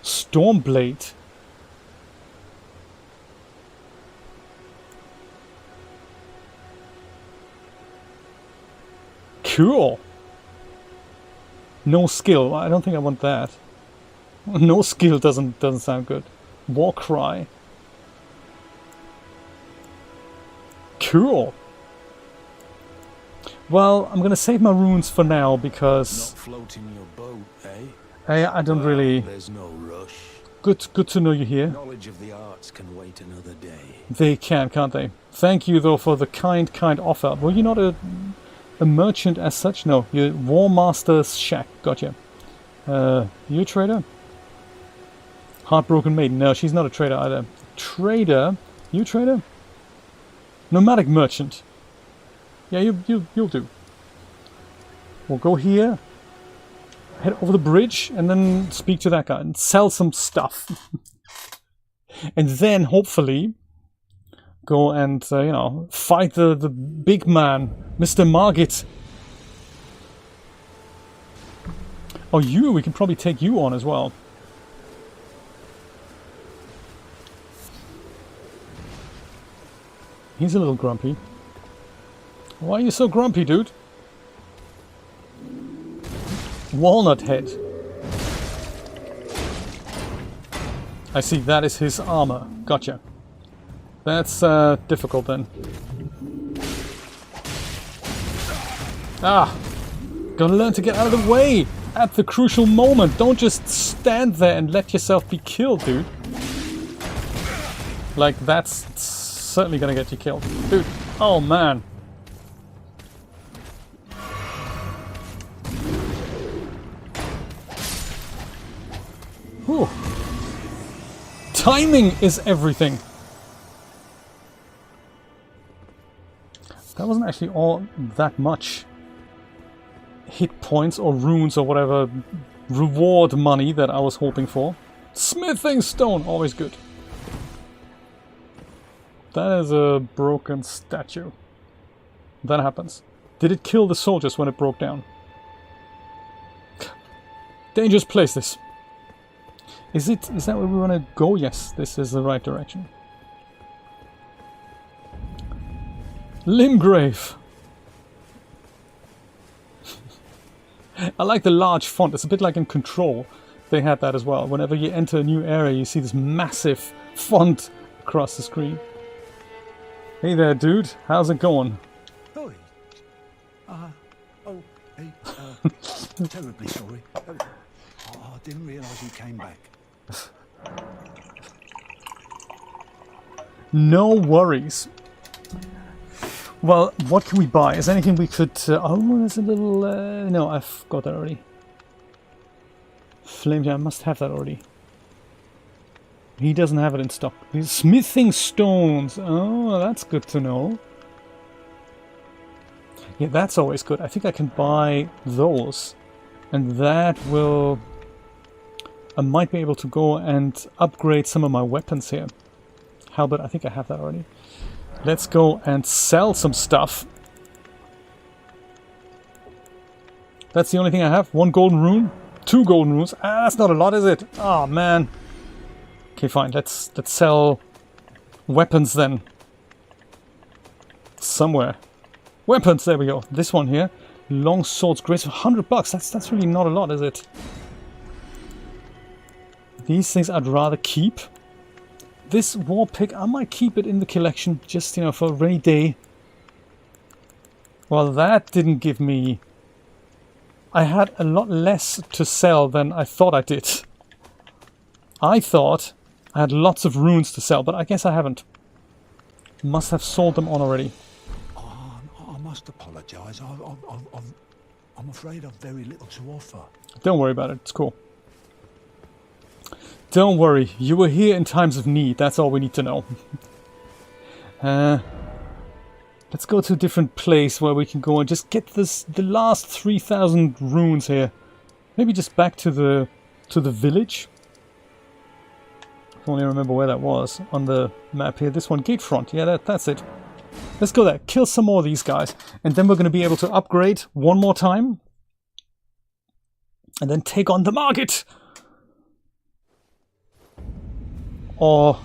Stormblade. Cool. No skill. I don't think I want that. No skill doesn't sound good. War cry. Cool. Well, I'm gonna save my runes for now because Not floating your boat, I don't really. There's no rush. Good to know you're here. Knowledge of the arts can wait another day. They can, can't they? Thank you though for the kind offer. Well, you're not a merchant as such. No, you're War Master's Shack. Gotcha. You a trader? Heartbroken Maiden. No, she's not a trader either. Trader? You a trader? Nomadic merchant. Yeah, you'll do. We'll go here, head over the bridge, and then speak to that guy and sell some stuff. And then hopefully go and you know, fight the big man, Mr. Margit. Oh, we can probably take you on as well. He's a little grumpy. Why are you so grumpy, dude? Walnut head. I see, that is his armor. Gotcha. That's difficult then. Ah! Gotta learn to get out of the way at the crucial moment. Don't just stand there and let yourself be killed, dude. Like, that's certainly gonna get you killed. Dude, oh man. Whew. Timing is everything. That wasn't actually all that much hit points or runes or whatever reward money that I was hoping for. Smithing stone, always good. That is a broken statue. That happens. Did it kill the soldiers when it broke down? Dangerous place, this. Is that where we want to go? Yes, this is the right direction. Limgrave. I like the large font. It's a bit like in Control. They had that as well. Whenever you enter a new area, you see this massive font across the screen. Hey there, dude. How's it going? Oi. Terribly sorry. I didn't realise you came back. No worries. Well, what can we buy? Is there anything we could... oh, there's a little... no, I've got that already. Flame Jam, I must have that already. He doesn't have it in stock. These smithing stones. Oh, that's good to know. Yeah, that's always good. I think I can buy those. And that will... I might be able to go and upgrade some of my weapons here. Halberd, I think I have that already. Let's go and sell some stuff. That's the only thing I have. 1 golden rune. 2 golden runes. Ah, that's not a lot, is it? Oh, man. Okay, fine. Let's sell weapons then. Somewhere. Weapons, there we go. This one here. Long swords, grace for $100. That's really not a lot, is it? These things I'd rather keep. This war pick, I might keep it in the collection, just, you know, for a rainy day. Well, that didn't give me... I had a lot less to sell than I thought I did. I thought I had lots of runes to sell, but I guess I haven't. Must have sold them on already. I must apologise. I'm afraid I've very little to offer. Don't worry about it, it's cool. Don't worry, you were here in times of need, that's all we need to know. Let's go to a different place where we can go and just get the last 3,000 runes here. Maybe just back to the to the village. If I only remember where that was on the map here. This one, Gatefront. Yeah, that's it. Let's go there. Kill some more of these guys. And then we're going to be able to upgrade one more time. And then take on the Margit. Or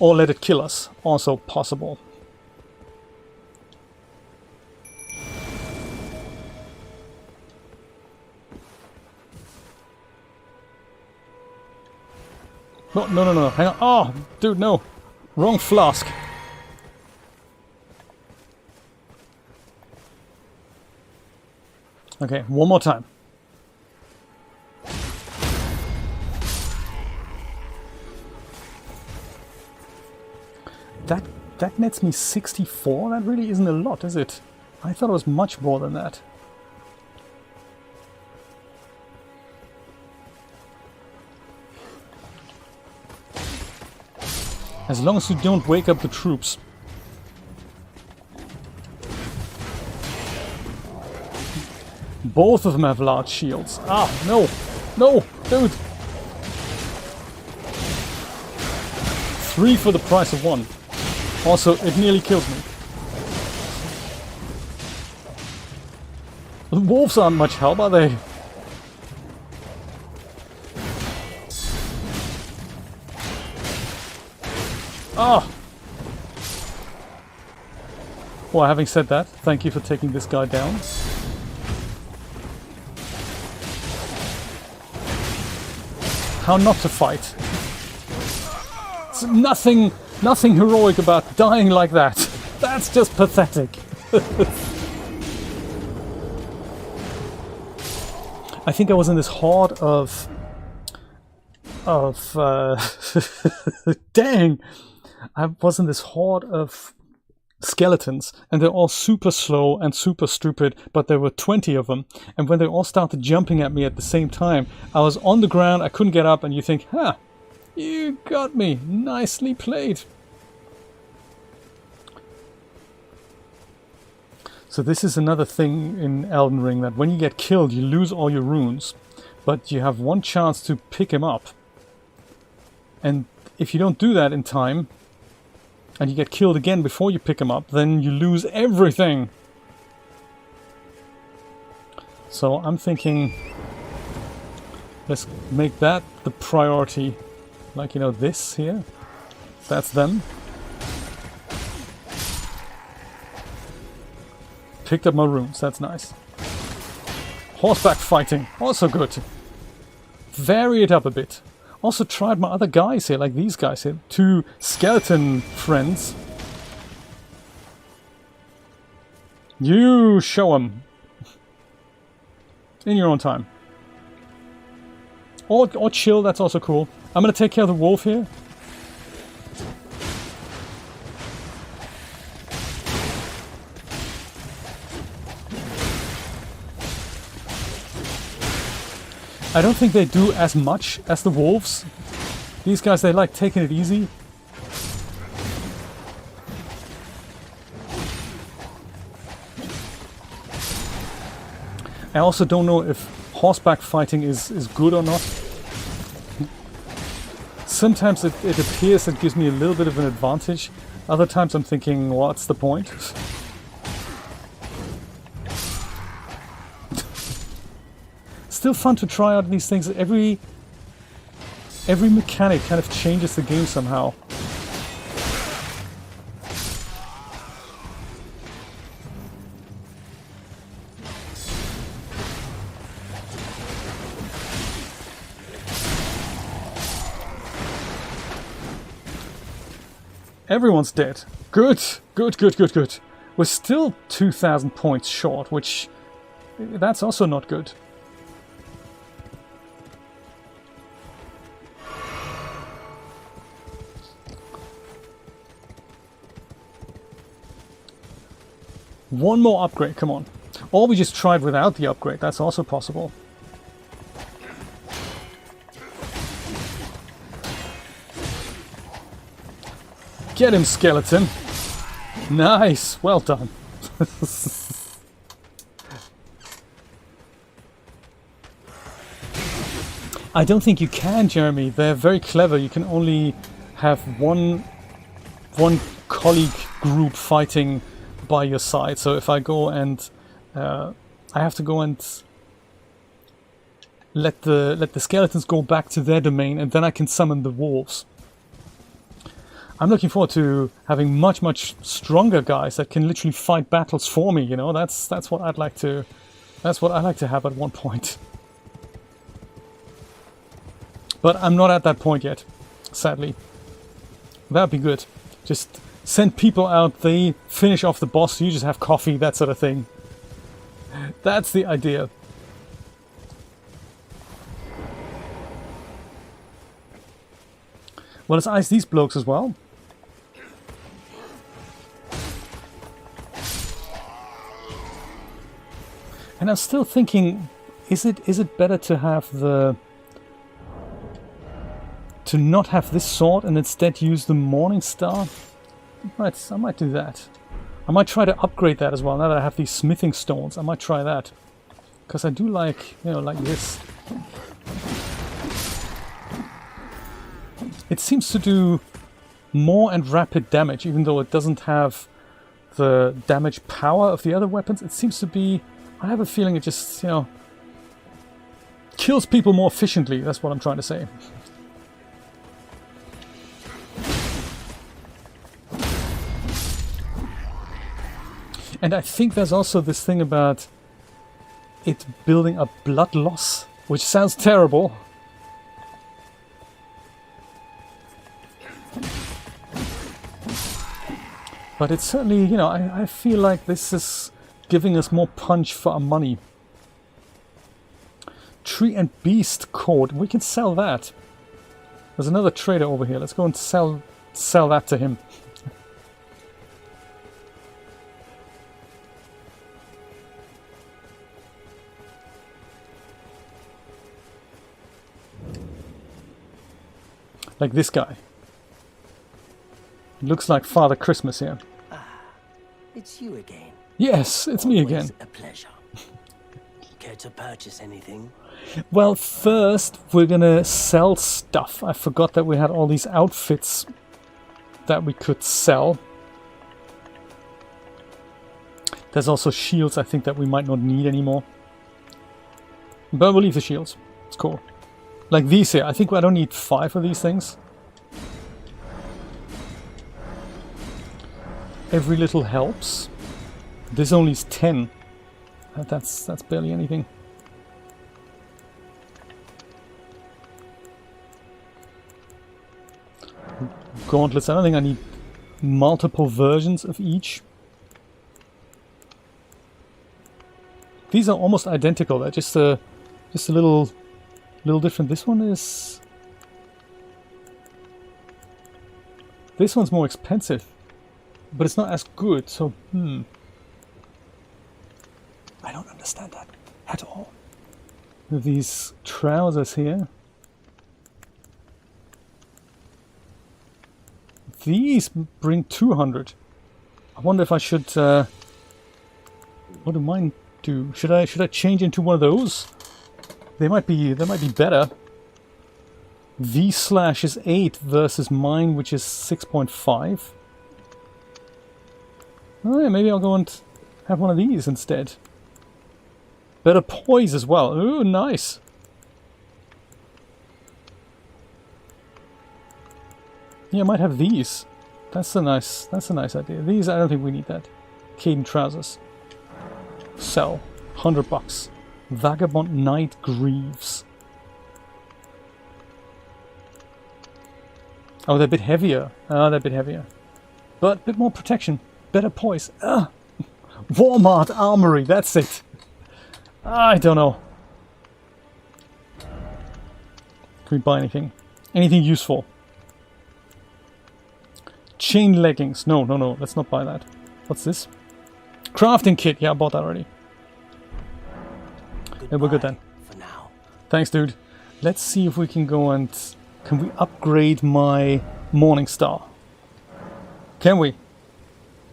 let it kill us. Also possible. No. Hang on. Oh, dude, no. Wrong flask. Okay, one more time. That nets me 64? That really isn't a lot, is it? I thought it was much more than that. As long as you don't wake up the troops. Both of them have large shields. Ah, no! No! Dude! 3 for the price of 1. Also, it nearly kills me. The wolves aren't much help, are they? Ah! Well, having said that, thank you for taking this guy down. How not to fight. It's nothing heroic about dying like that. That's just pathetic. I think I was in this horde of dang! I was in this horde of skeletons, and they're all super slow and super stupid, but there were 20 of them, and when they all started jumping at me at the same time, I was on the ground, I couldn't get up, and you think, huh, you got me, nicely played. So this is another thing in Elden Ring, that when you get killed, you lose all your runes, but you have one chance to pick him up. And if you don't do that in time, and you get killed again before you pick him up, then you lose everything. So I'm thinking, let's make that the priority. Like, you know, this here. That's them. Picked up my runes, that's nice. Horseback fighting, also good. Vary it up a bit. Also tried my other guys here, like these guys here. 2 skeleton friends. You show them. In your own time. Or chill, that's also cool. I'm gonna take care of the wolf here. I don't think they do as much as the wolves. These guys, they like taking it easy. I also don't know if horseback fighting is good or not. Sometimes it appears it gives me a little bit of an advantage. Other times I'm thinking, what's the point? Still fun to try out these things. Every mechanic kind of changes the game somehow. Everyone's dead. Good. We're still 2,000 points short, which that's also not good. One more upgrade, come on. Or we just tried without the upgrade, that's also possible. Get him, skeleton! Nice, well done. I don't think you can, Jeremy. They're very clever. You can only have one colleague group fighting by your side. So if I go and I have to go and let the skeletons go back to their domain, and then I can summon the wolves. I'm looking forward to having much stronger guys that can literally fight battles for me. You know, that's what I'd like to. That's what I'd like to have at one point. But I'm not at that point yet, sadly. That'd be good. Just send people out, they finish off the boss, you just have coffee, that sort of thing. That's the idea. Well, let's ice these blokes as well. And I'm still thinking, is it better to have to not have this sword and instead use the Morning Star? I might do that. I might try to upgrade that as well. Now that I have these smithing stones, I might try that. Because I do like, you know, like this. It seems to do more and rapid damage, even though it doesn't have the damage power of the other weapons. It seems to be, I have a feeling it just, you know, kills people more efficiently. That's what I'm trying to say. And I think there's also this thing about it building up blood loss, which sounds terrible. But it's certainly, you know, I feel like this is giving us more punch for our money. Tree and Beast Code. We can sell that. There's another trader over here. Let's go and sell that to him. Like this guy. Looks like Father Christmas here. Ah, it's you again. Yes, it's me again. Always a pleasure. Care to purchase anything? Well, first we're gonna sell stuff. I forgot that we had all these outfits that we could sell. There's also shields I think that we might not need anymore. But we'll leave the shields. It's cool. Like these here. I think I don't need 5 of these things. Every little helps. This only is 10. That's barely anything. Gauntlets. I don't think I need multiple versions of each. These are almost identical. They're just a little different. This one's more expensive, but it's not as good. So I don't understand that at all. With these trousers here, these bring 200. I wonder if I should. What do mine do? Should I change into one of those? They might be better. V/ is 8 versus mine, which is 6.5. Oh yeah, maybe I'll go and have one of these instead. Better poise as well. Ooh, nice. Yeah, I might have these. That's a nice idea. These, I don't think we need that. Caden trousers. Sell. $100. Vagabond Knight Greaves. Oh, they're a bit heavier. They're a bit heavier. But a bit more protection. Better poise. Walmart Armory, that's it. I don't know. Can we buy anything? Anything useful? Chain leggings. No, let's not buy that. What's this? Crafting kit. Yeah, I bought that already. Yeah, we're good then. For now. Thanks, dude. Let's see if we can go and... Can we upgrade my Morning Star? Can we?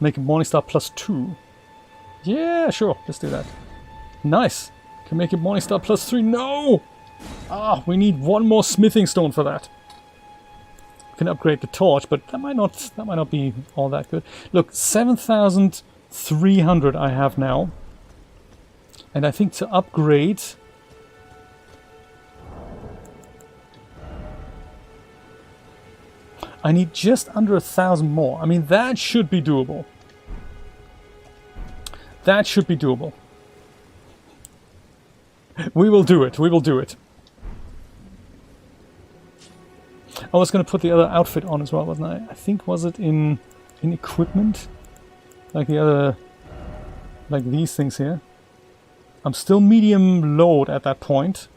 Make a Morning Star +2. Yeah, sure. Let's do that. Nice. Can make it Morning Star +3. No! Ah, we need one more smithing stone for that. We can upgrade the torch, but that might not be all that good. Look, 7,300 I have now. And I think to upgrade... I need just under 1,000 more. I mean, that should be doable. That should be doable. We will do it. We will do it. I was going to put the other outfit on as well, wasn't I? I think, was it in equipment? Like the other... like these things here. I'm still medium load at that point.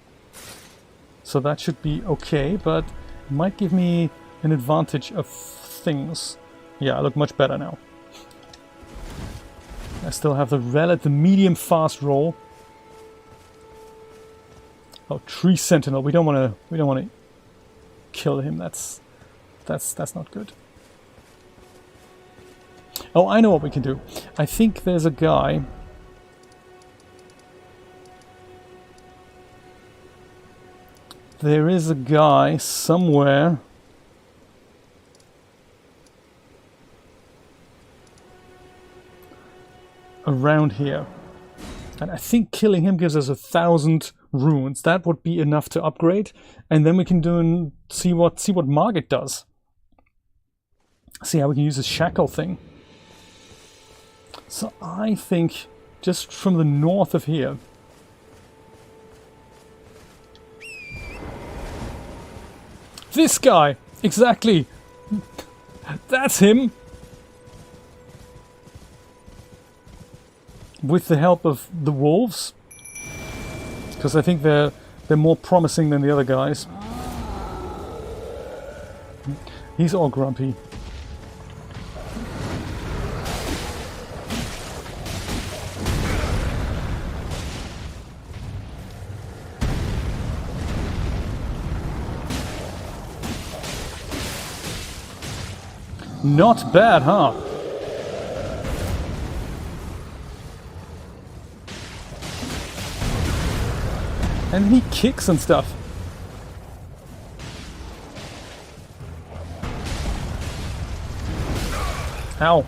So that should be okay, but it might give me an advantage of things. Yeah, I look much better now. I still have the medium fast roll. Oh, tree sentinel. We don't want to kill him. That's not good. Oh, I know what we can do. I think there's a guy. There is a guy somewhere. Around here. And I think killing him gives us 1,000 runes. That would be enough to upgrade. And then we can see what Margit does. See how we can use this shackle thing. So I think just from the north of here. This guy! Exactly! That's him! With the help of the wolves. Because I think they're more promising than the other guys. He's all grumpy. Not bad, huh? And he kicks and stuff. Ow.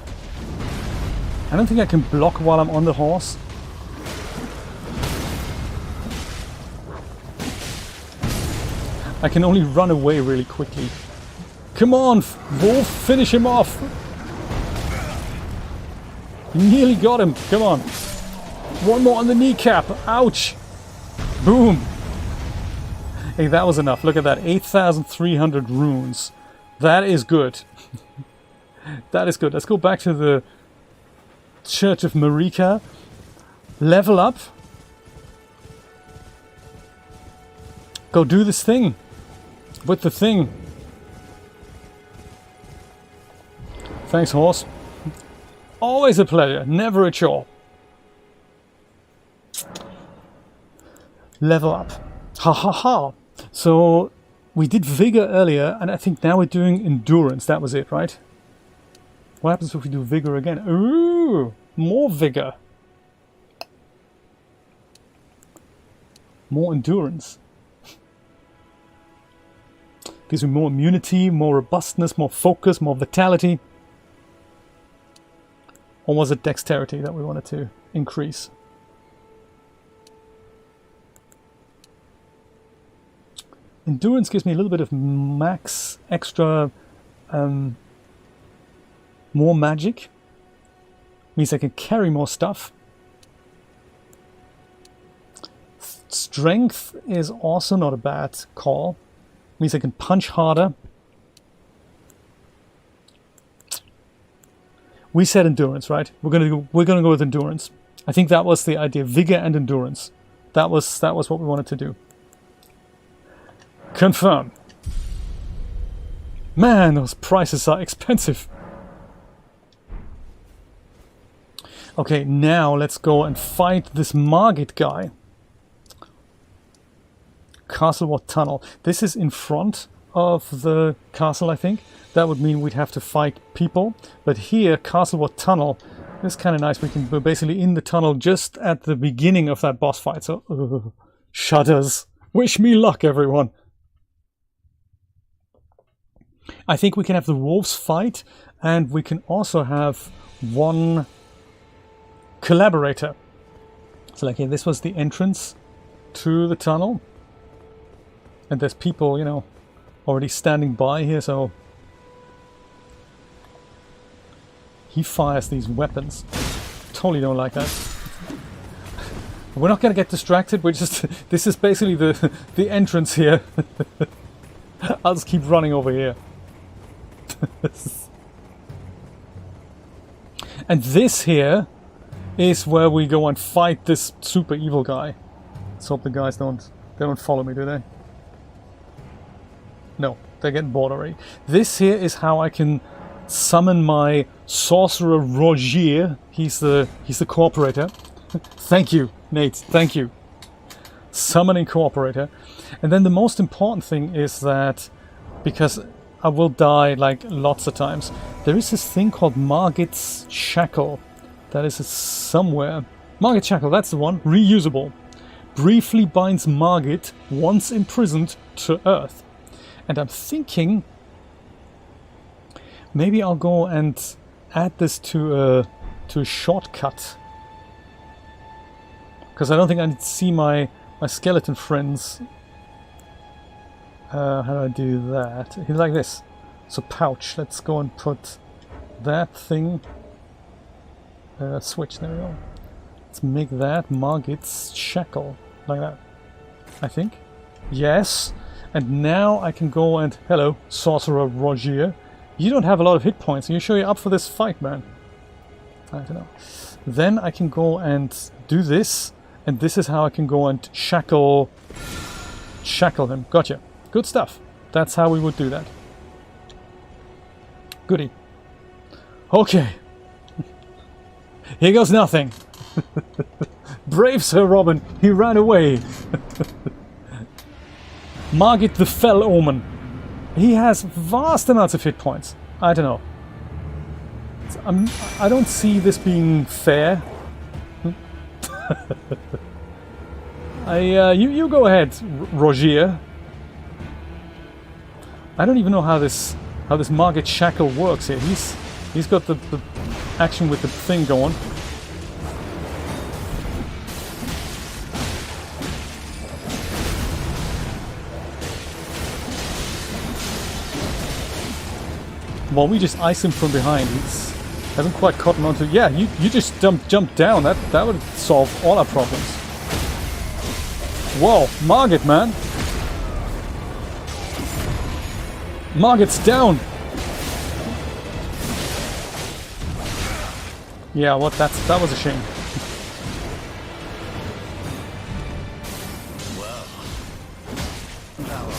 I don't think I can block while I'm on the horse. I can only run away really quickly. Come on, Wolf, finish him off. You nearly got him. Come on. One more on the kneecap. Ouch. Boom. Hey, that was enough. Look at that. 8,300 runes. That is good. That is good. Let's go back to the Church of Marika. Level up. Go do this thing. With the thing. Thanks, horse. Always a pleasure. Never a chore. Level up. Ha ha ha. So we did vigor earlier, and I think now we're doing endurance. That was it, right? What happens if we do vigor again? Ooh, more vigor. More endurance. Gives me more immunity, more robustness, more focus, more vitality. Or was it dexterity that we wanted to increase? Endurance gives me a little bit of max extra, more magic. Means I can carry more stuff. Strength is also not a bad call. Means I can punch harder. We said endurance, right? We're gonna go with endurance. I think that was the idea. Vigor and endurance. That was what we wanted to do. Confirm. Man, those prices are expensive. Okay, now let's go and fight this Margit guy. Castleward Tunnel. This is in front of the castle, I think. That would mean we'd have to fight people. But here, Castleward Tunnel is kind of nice. We're basically in the tunnel just at the beginning of that boss fight. So, shudders. Wish me luck, everyone. I think we can have the wolves fight, and we can also have one collaborator. So like, this was the entrance to the tunnel. And there's people, you know, already standing by here, so... He fires these weapons. Totally don't like that. We're not gonna get distracted, we're just... This is basically the entrance here. I'll just keep running over here. And this here is where we go and fight this super evil guy. Let's hope the guys don't follow me, do they? No, they're getting bored already. This here is how I can summon my sorcerer Rogier. He's the cooperator. Thank you, Nate. Thank you. Summoning cooperator. And then the most important thing is that, because I will die like lots of times, there is this thing called Margit's Shackle. That is somewhere. Margit's Shackle, that's the one. Reusable. Briefly binds Margit, once imprisoned, to Earth. And I'm thinking maybe I'll go and add this to a shortcut. Because I don't think I need to see my skeleton friends. How do I do that? Like this. So pouch. Let's go and put that thing. Switch. There we go. Let's make that Margit's Shackle. Like that. I think. Yes. And now I can go and... Hello, Sorcerer Rogier. You don't have a lot of hit points. Are you sure you're up for this fight, man? I don't know. Then I can go and do this. And this is how I can go and shackle him. Gotcha. Good stuff. That's how we would do that. Goody. Okay. Here goes nothing. Brave Sir Robin. He ran away. Margit the Fell Omen. He has vast amounts of hit points. I don't know. I don't see this being fair. You go ahead, Rogier. I don't even know how this Margit Shackle works here. He's got the action with the thing going. Well, we just ice him from behind. He hasn't quite caught on to... Yeah, you just jump down. That would solve all our problems. Whoa, Margit, man. Margit's down. Yeah, what? That was a shame. Well, thou art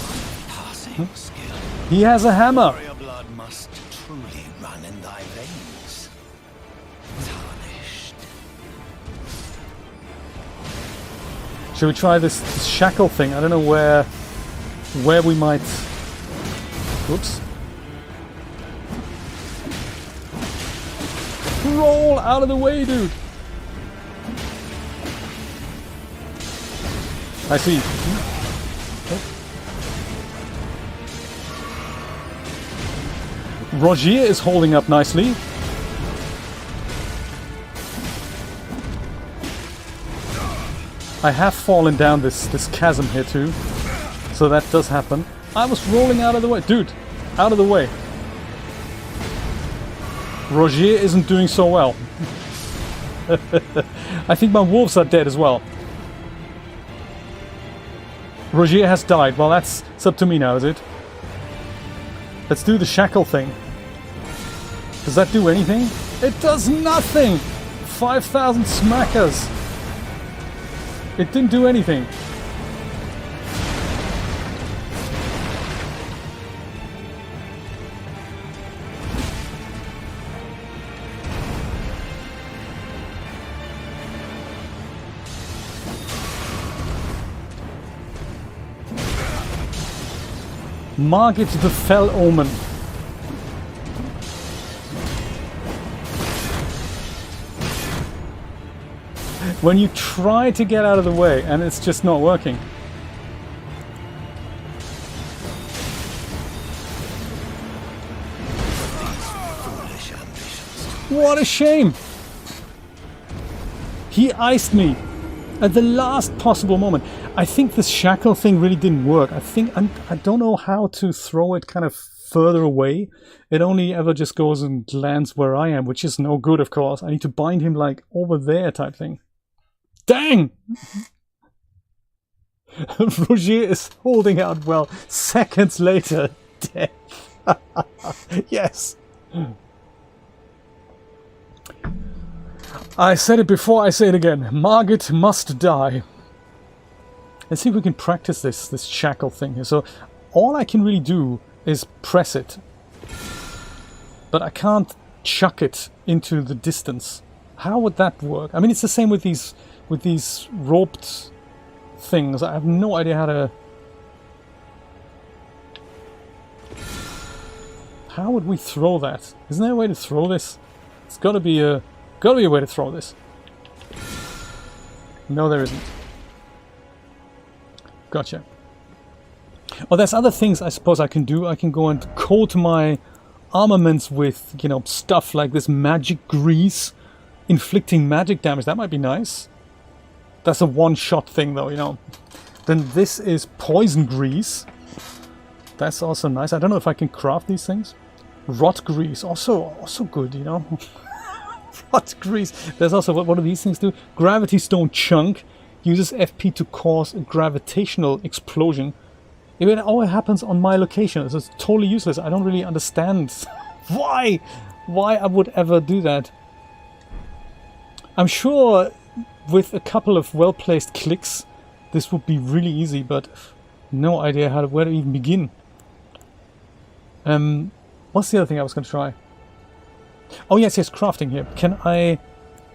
passing skill. He has a hammer. Your blood must truly run in thy veins. Tarnished. Should we try this shackle thing? I don't know where we might... Oops. Roll out of the way, dude. I see. Rogier is holding up nicely. I have fallen down this chasm here too, so that does happen. I was rolling out of the way. Dude, out of the way. Rogier isn't doing so well. I think my wolves are dead as well. Rogier has died. Well, it's up to me now, is it? Let's do the shackle thing. Does that do anything? It does nothing! 5,000 smackers! It didn't do anything. Margit the Fell Omen. When you try to get out of the way and it's just not working. What a shame! He iced me at the last possible moment. I think this shackle thing really didn't work. I don't know how to throw it kind of further away. It only ever just goes and lands where I am, which is no good, of course. I need to bind him like over there type thing. Dang! Roger is holding out well. Seconds later, death. Yes. I said it before, I say it again. Margit must die. Let's see if we can practice this shackle thing here. So all I can really do is press it. But I can't chuck it into the distance. How would that work? I mean, it's the same with these roped things. I have no idea how to... How would we throw that? Isn't there a way to throw this? It's gotta be a way to throw this. No, there isn't. Gotcha. Oh, there's other things I suppose I can do. I can go and coat my armaments with, you know, stuff like this magic grease, inflicting magic damage. That might be nice. That's a one-shot thing, though, you know. Then this is poison grease. That's also nice. I don't know if I can craft these things. Rot grease, also good, you know. Rot grease. There's also, what do these things do? Gravity stone chunk uses FP to cause a gravitational explosion. It all happens on my location. So it's totally useless. I don't really understand why I would ever do that. I'm sure with a couple of well-placed clicks, this would be really easy, but no idea where to even begin. What's the other thing I was going to try? Oh yes, crafting here. Can I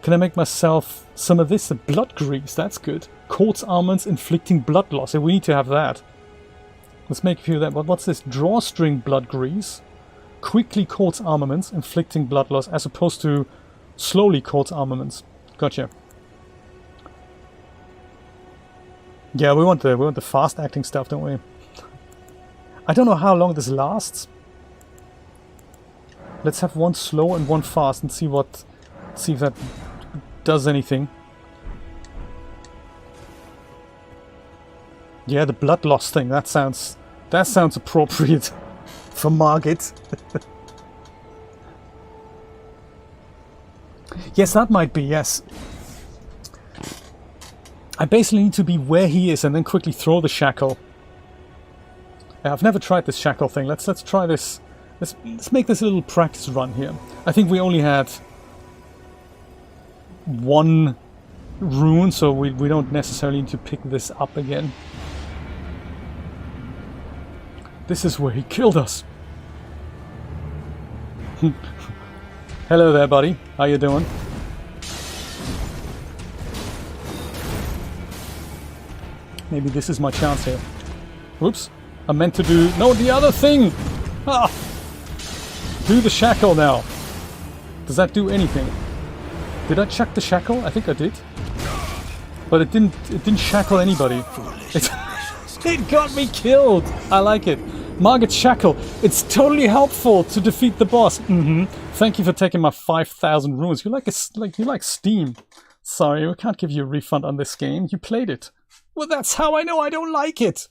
make myself some of this? Blood grease, that's good. Coats armaments inflicting blood loss. We need to have that. Let's make a few of that. But what's this? Drawstring blood grease. Quickly coats armaments inflicting blood loss as opposed to slowly coats armaments. Gotcha. Yeah, we want the fast acting stuff, don't we? I don't know how long this lasts. Let's have one slow and one fast and see if that does anything. Yeah, the blood loss thing, that sounds appropriate for Margit. Yes, that might be, yes. I basically need to be where he is and then quickly throw the shackle. I've never tried this shackle thing. Let's try this. Let's make this a little practice run here. I think we only had one rune, so we don't necessarily need to pick this up again. This is where he killed us. Hello there, buddy. How you doing? Maybe this is my chance here. Whoops. I meant to do... No, the other thing! Ah! Do the shackle now. Does that do anything? Did I chuck the shackle? I think I did. But it didn't shackle anybody. It got me killed! I like it. Margit's shackle. It's totally helpful to defeat the boss. Thank you for taking my 5,000 runes. You like Steam. Sorry, we can't give you a refund on this game. You played it. Well, that's how I know I don't like it.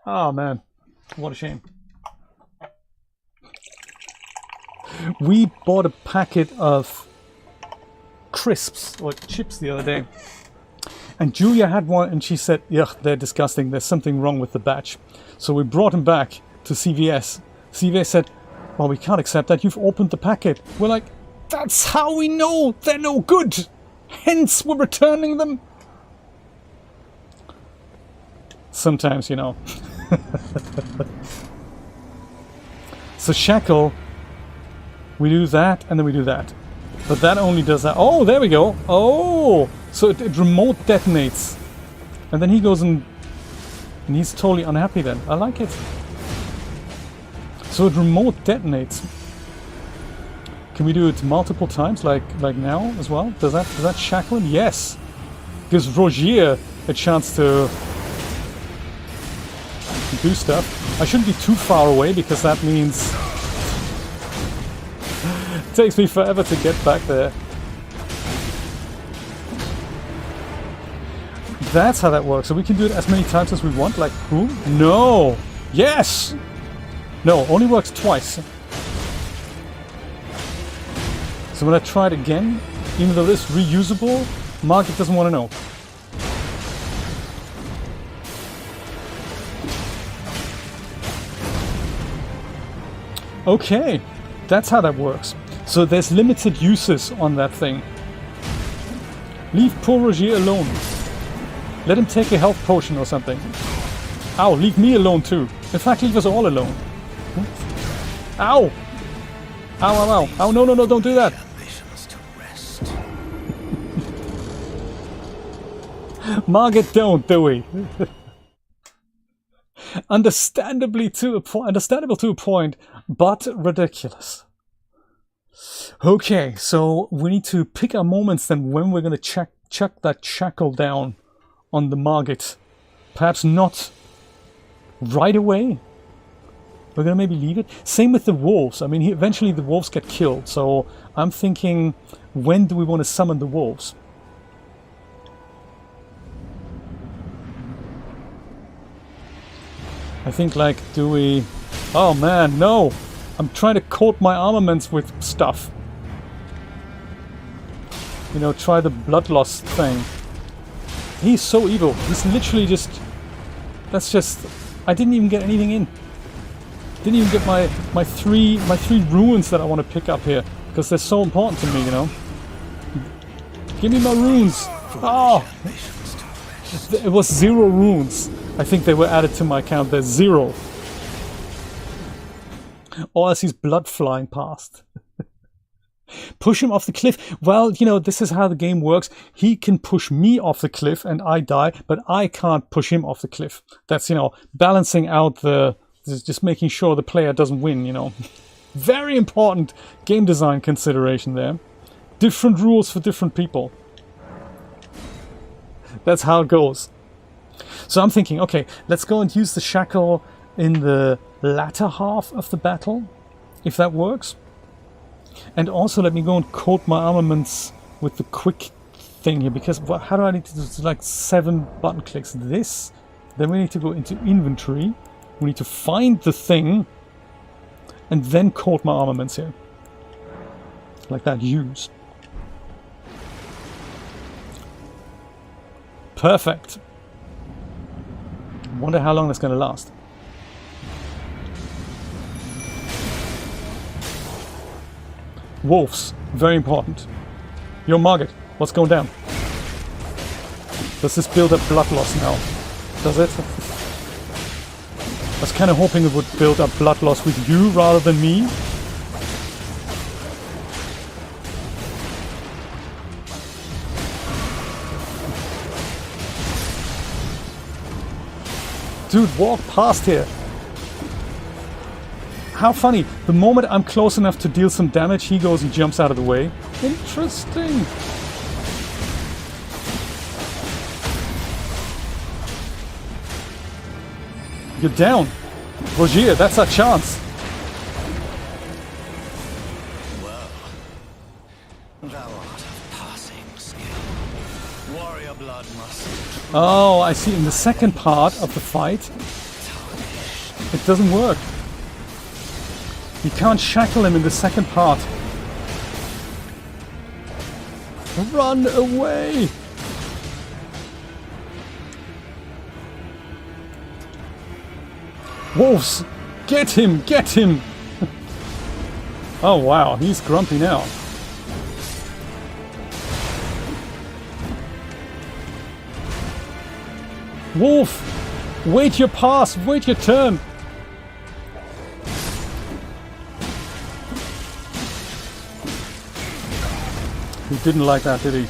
Oh man, what a shame. We bought a packet of crisps or chips the other day. And Julia had one and she said, yuck, they're disgusting. There's something wrong with the batch. So we brought them back to CVS. CVS said, well, we can't accept that. You've opened the packet. We're like, that's how we know they're no good. Hence, we're returning them. Sometimes, you know. So Shackle, we do that and then we do that. But that only does that. Oh, there we go. Oh, so it remote detonates. And then he goes and he's totally unhappy then. I like it. So it remote detonates. Can we do it multiple times like now as well? Does that shackle him? Yes. Gives Rogier a chance to do stuff. I shouldn't be too far away because that means takes me forever to get back there. That's how that works. So we can do it as many times as we want. Like, who? No! Yes! No, only works twice. So when I try it again, even though this is reusable, Margit doesn't want to know. Okay, that's how that works. So there's limited uses on that thing. Leave poor Rogier alone. Let him take a health potion or something. Ow, leave me alone too. In fact, leave us all alone. Ow! Ow, ow, ow. Ow, no, no, no, don't do that. Margit, don't, do we? Understandable to a point, but ridiculous. Okay, so we need to pick our moments then when we're going to chuck that shackle down on the Margit. Perhaps not right away. We're going to maybe leave it. Same with the wolves. I mean, eventually the wolves get killed, so I'm thinking, when do we want to summon the wolves? I think, like, do we... Oh man, no! I'm trying to coat my armaments with stuff. You know, try the blood loss thing. He's so evil. He's literally just... That's just... I didn't even get anything in. Didn't even get my three runes that I want to pick up here. Because they're so important to me, you know. Give me my runes! Oh! It was 0 runes. I think they were added to my account. There's 0. Or I see blood flying past. Push him off the cliff. Well, you know, this is how the game works. He can push me off the cliff and I die, but I can't push him off the cliff. That's, you know, balancing out the... Just making sure the player doesn't win, you know. Very important game design consideration there. Different rules for different people. That's how it goes. So I'm thinking, okay, let's go and use the shackle in the latter half of the battle, if that works. And also let me go and coat my armaments with the quick thing here, because how do I need to do this? Like 7 button clicks. This, then we need to go into inventory. We need to find the thing and then coat my armaments here. Like that, use. Perfect. Wonder how long that's going to last. Wolves, very important. Yo, Margit, what's going down? Does this build up blood loss now? Does it? I was kind of hoping it would build up blood loss with you rather than me. Dude, walk past here. How funny. The moment I'm close enough to deal some damage, he goes and jumps out of the way. Interesting. You're down. Rogier, that's our chance. Well, thou art of passing skill. Warrior blood must... Oh, I see. In the second part of the fight, it doesn't work. You can't shackle him in the second part. Run away! Wolves! Get him! Get him! Oh wow, he's grumpy now. Wolf! Wait your pass! Wait your turn! He didn't like that, did he?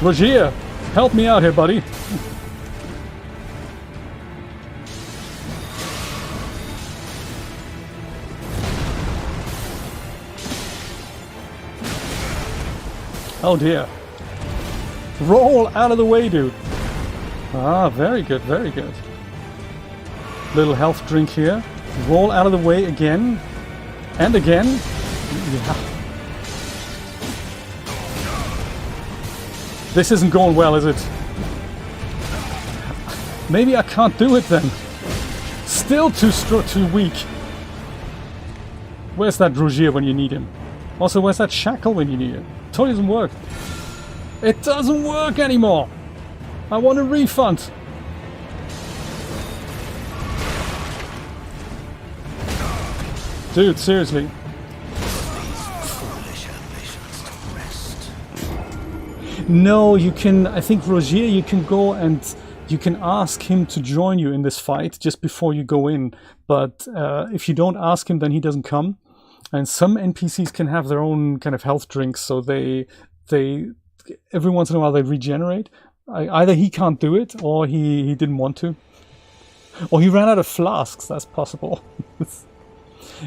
Rogier! Help me out here, buddy! Oh dear. Roll out of the way, dude. Ah, very good, very good. Little health drink here. Roll out of the way again. And again. Yeah. This isn't going well, is it? Maybe I can't do it then. Still too weak. Where's that Rogier when you need him? Also, where's that Shackle when you need it? Totally doesn't work. It doesn't work anymore. I want a refund. Dude, seriously. No, you can, I think Rogier, you can go and you can ask him to join you in this fight just before you go in. But if you don't ask him, then he doesn't come. And some NPCs can have their own kind of health drinks, so they every once in a while they regenerate. Either he can't do it, or he didn't want to. Or he ran out of flasks, that's possible.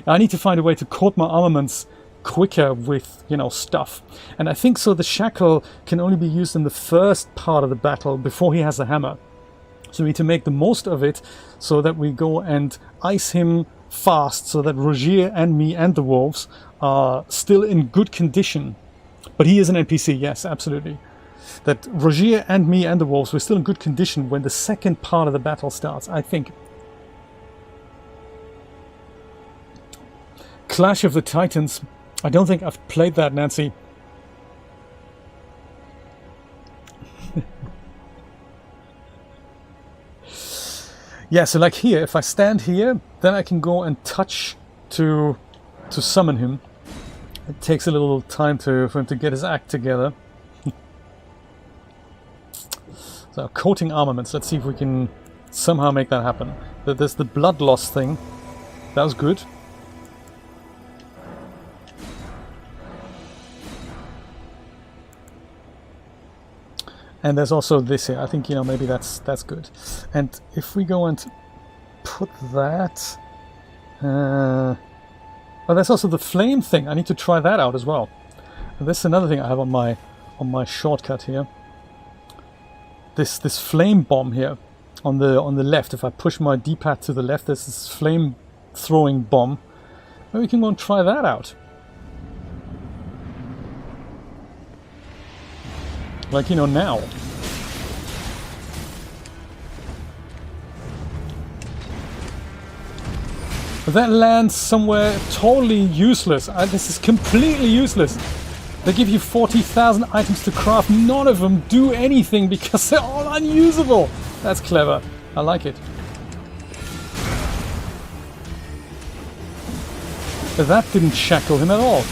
I need to find a way to coat my armaments quicker with, you know, stuff. And I think so the Shackle can only be used in the first part of the battle before he has a hammer. So we need to make the most of it so that we go and ice him fast so that Rogier and me and the wolves are still in good condition. But he is an NPC, yes, absolutely. That Rogier and me and the wolves, we're still in good condition when the second part of the battle starts, I think. Clash of the Titans. I don't think I've played that, Nancy. Yeah, so like here, if I stand here, then I can go and touch to summon him. It takes a little time for him to get his act together. So, coating armaments. Let's see if we can somehow make that happen. There's the blood loss thing. That was good. And there's also this here. I think, you know, maybe that's good. And if we go and put that... well, there's also the flame thing. I need to try that out as well. And this is another thing I have on my shortcut here. This flame bomb here on the left. If I push my D-pad to the left, there's this flame throwing bomb. Maybe we can go and try that out. Like, you know, now. But that lands somewhere totally useless. This is completely useless. They give you 40,000 items to craft. None of them do anything because they're all unusable. That's clever. I like it. But that didn't shackle him at all.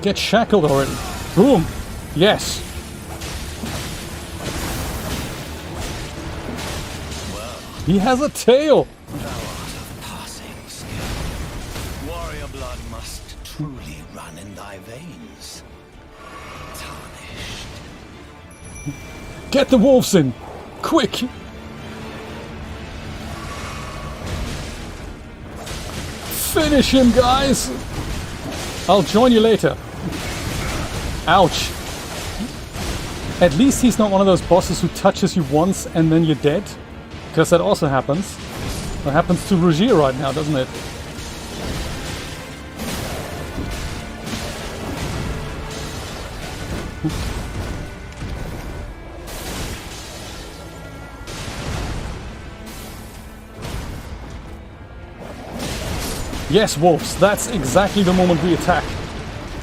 Get shackled already. Boom. Yes. He has a tail. Thou art of passing skill. Warrior blood must truly run in thy veins. Tarnished. Get the wolves in. Quick. Finish him, guys. I'll join you later. Ouch. At least he's not one of those bosses who touches you once and then you're dead. Because that also happens. That happens to Rogier right now, doesn't it? Yes, wolves. That's exactly the moment we attack.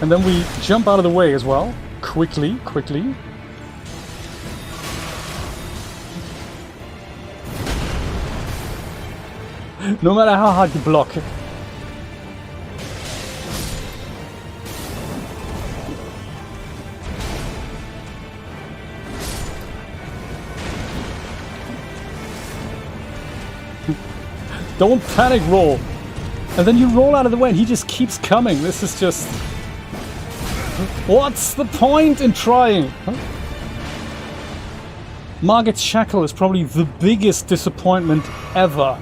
And then we jump out of the way as well. Quickly. No matter how hard you block. Don't panic roll. And then you roll out of the way and he just keeps coming. This is just... What's the point in trying? Huh? Margit's Shackle is probably the biggest disappointment ever.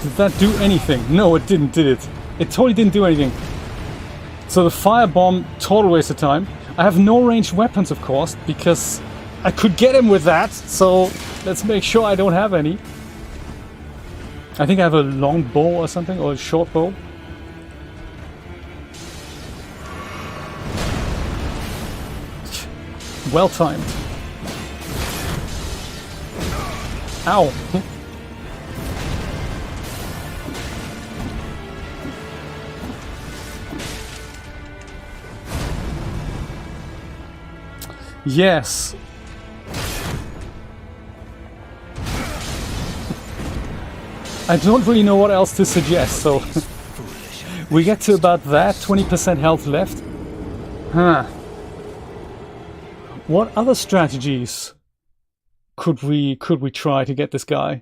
Did that do anything? No, it didn't, did it? It totally didn't do anything. So the firebomb, total waste of time. I have no ranged weapons, of course, because I could get him with that, so let's make sure I don't have any. I think I have a long bow or something, or a short bow. Well timed. Ow. Yes. I don't really know what else to suggest, so we get to about that, 20% health left. Huh. What other strategies could we try to get this guy?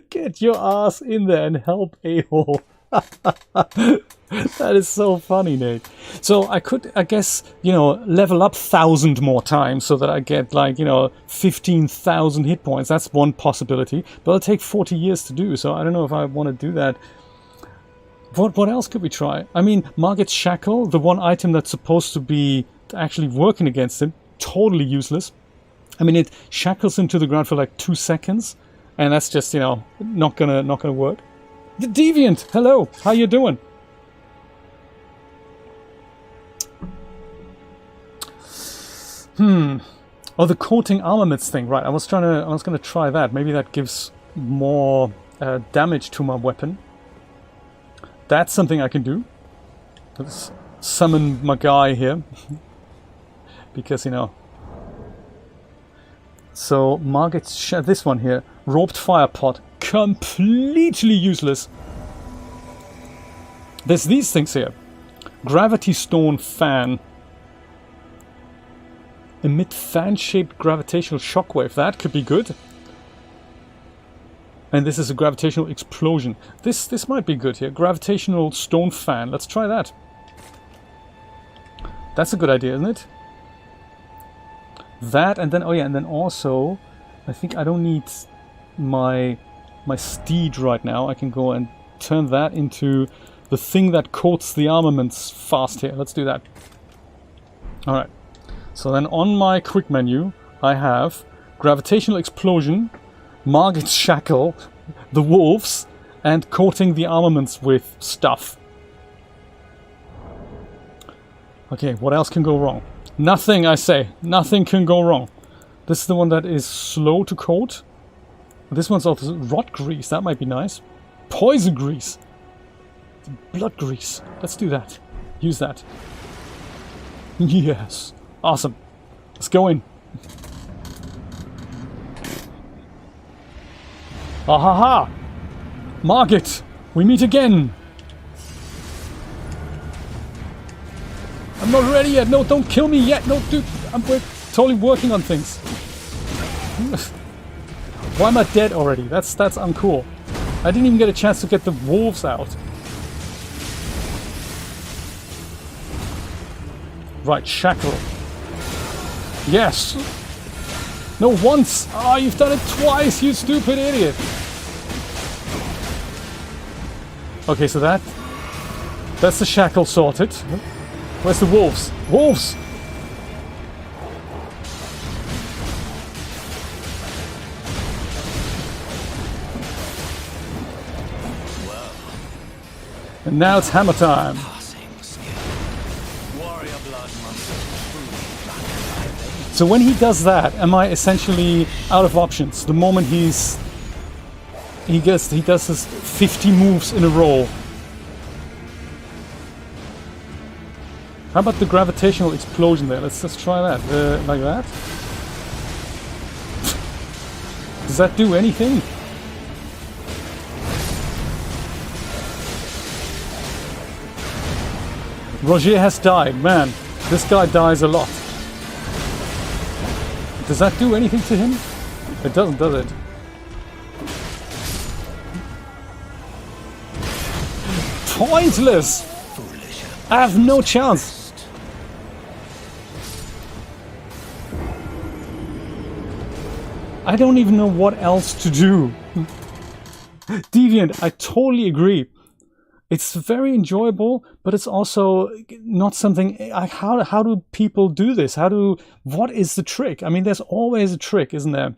Get your ass in there and help a-hole. That is so funny, Nate. So I could, I guess, you know, level up 1,000 more times so that I get, like, you know, 15,000 hit points. That's one possibility. But it'll take 40 years to do, so I don't know if I want to do that. What else could we try? I mean, Margit's Shackle, the one item that's supposed to be actually working against him, totally useless. I mean, it shackles him to the ground for like 2 seconds, and that's just, you know, not gonna work. The Deviant! Hello! How you doing? Oh, the coating armaments thing, right? I was gonna try that. Maybe that gives more damage to my weapon. That's something I can do. Let's summon my guy here. Because, you know. So, Margit's this one here. Roped fire pot. Completely useless. There's these things here. Gravity stone fan. Emit fan-shaped gravitational shockwave. That could be good. And this is a gravitational explosion. This might be good here. Gravitational stone fan. Let's try that. That's a good idea, isn't it? That, and then, oh yeah, and then also, I think I don't need my steed right now. I can go and turn that into the thing that coats the armaments fast here. Let's do that. Alright. So then on my quick menu, I have gravitational explosion, Margit's Shackle, the wolves, and coating the armaments with stuff. Okay, what else can go wrong? Nothing, I say. Nothing can go wrong. This is the one that is slow to coat. This one's also rot grease. That might be nice. Poison grease. Blood grease. Let's do that. Use that. Yes. Awesome. Let's go in. Ah ha ha! Margit! We meet again! I'm not ready yet! No, don't kill me yet! No, dude! We're totally working on things. Why am I dead already? That's uncool. I didn't even get a chance to get the wolves out. Right, Shackle. Yes! No, once! Ah, oh, you've done it twice, you stupid idiot! Okay, so that's the Shackle sorted. Where's the wolves? Wolves! And now it's hammer time. So when he does that, am I essentially out of options? The moment he does his 50 moves in a row. How about the gravitational explosion there? Let's just try that. Like that. Does that do anything? Roger has died. Man, this guy dies a lot. Does that do anything to him? It doesn't, does it? Pointless! I have no chance! I don't even know what else to do. Deviant, I totally agree. It's very enjoyable, but it's also not something. How do people do this? What is the trick? I mean, there's always a trick, isn't there?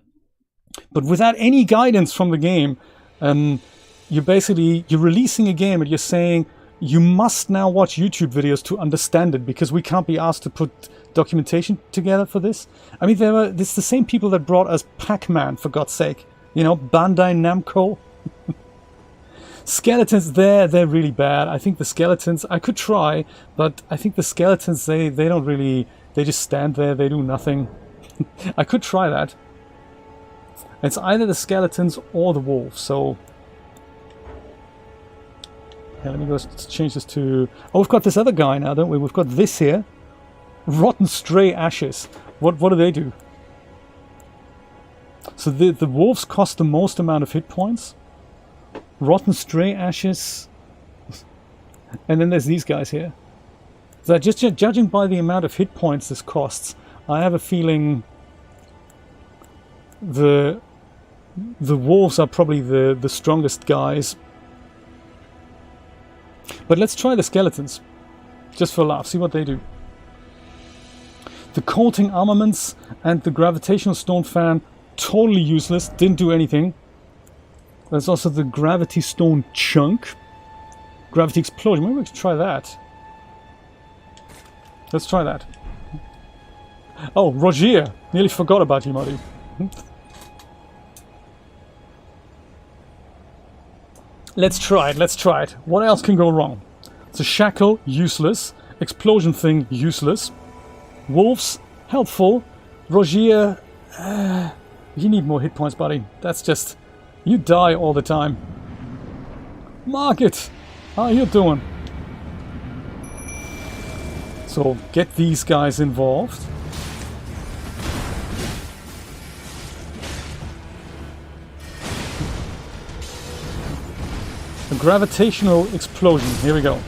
But without any guidance from the game, you're releasing a game and you're saying you must now watch YouTube videos to understand it, because we can't be asked to put documentation together for this. I mean, it's the same people that brought us Pac-Man, for God's sake. You know, Bandai Namco. Skeletons, they're really bad. I think the skeletons, I could try, but I think the skeletons, they don't really, they just stand there, they do nothing. I could try that. It's either the skeletons or the wolves, so... Yeah, let me go change this to... Oh, we've got this other guy now, don't we? We've got this here. Rotten Stray Ashes. What do they do? So the wolves cost the most amount of hit points. Rotten Stray Ashes. And then there's these guys here. So just judging by the amount of hit points this costs, I have a feeling the wolves are probably the strongest guys. But let's try the skeletons. Just for a laugh, see what they do. The coating armaments and the gravitational stone fan, totally useless, didn't do anything. There's also the gravity stone chunk. Gravity explosion, maybe we could try that. Let's try that. Oh, Rogier! Nearly forgot about you, Marty. Let's try it. What else can go wrong? So Shackle, useless. Explosion thing, useless. Wolves, helpful. Rogier, you need more hit points, buddy. That's just... You die all the time. Margit, how you doing? So get these guys involved. A gravitational explosion. Here we go.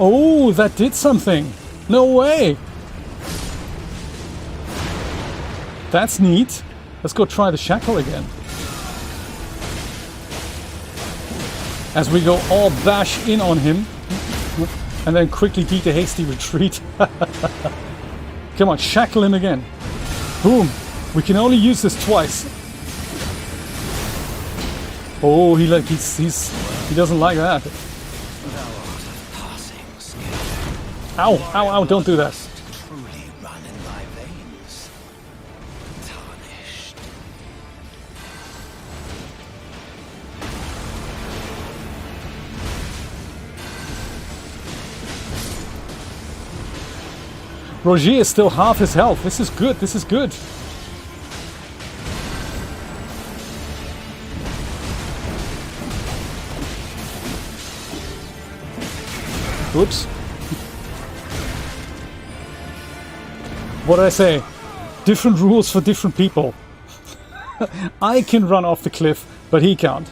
Oh, that did something. No way. That's neat. Let's go try the Shackle again. As we go all bash in on him. And then quickly beat a hasty retreat. Come on, Shackle him again. Boom. We can only use this twice. Oh, he doesn't like that. Ow, ow, ow, don't do that. Truly run in thy veins. Tarnished. Rogier is still half his health. This is good, this is good. Oops. What did I say? Different rules for different people. I can run off the cliff, but he can't.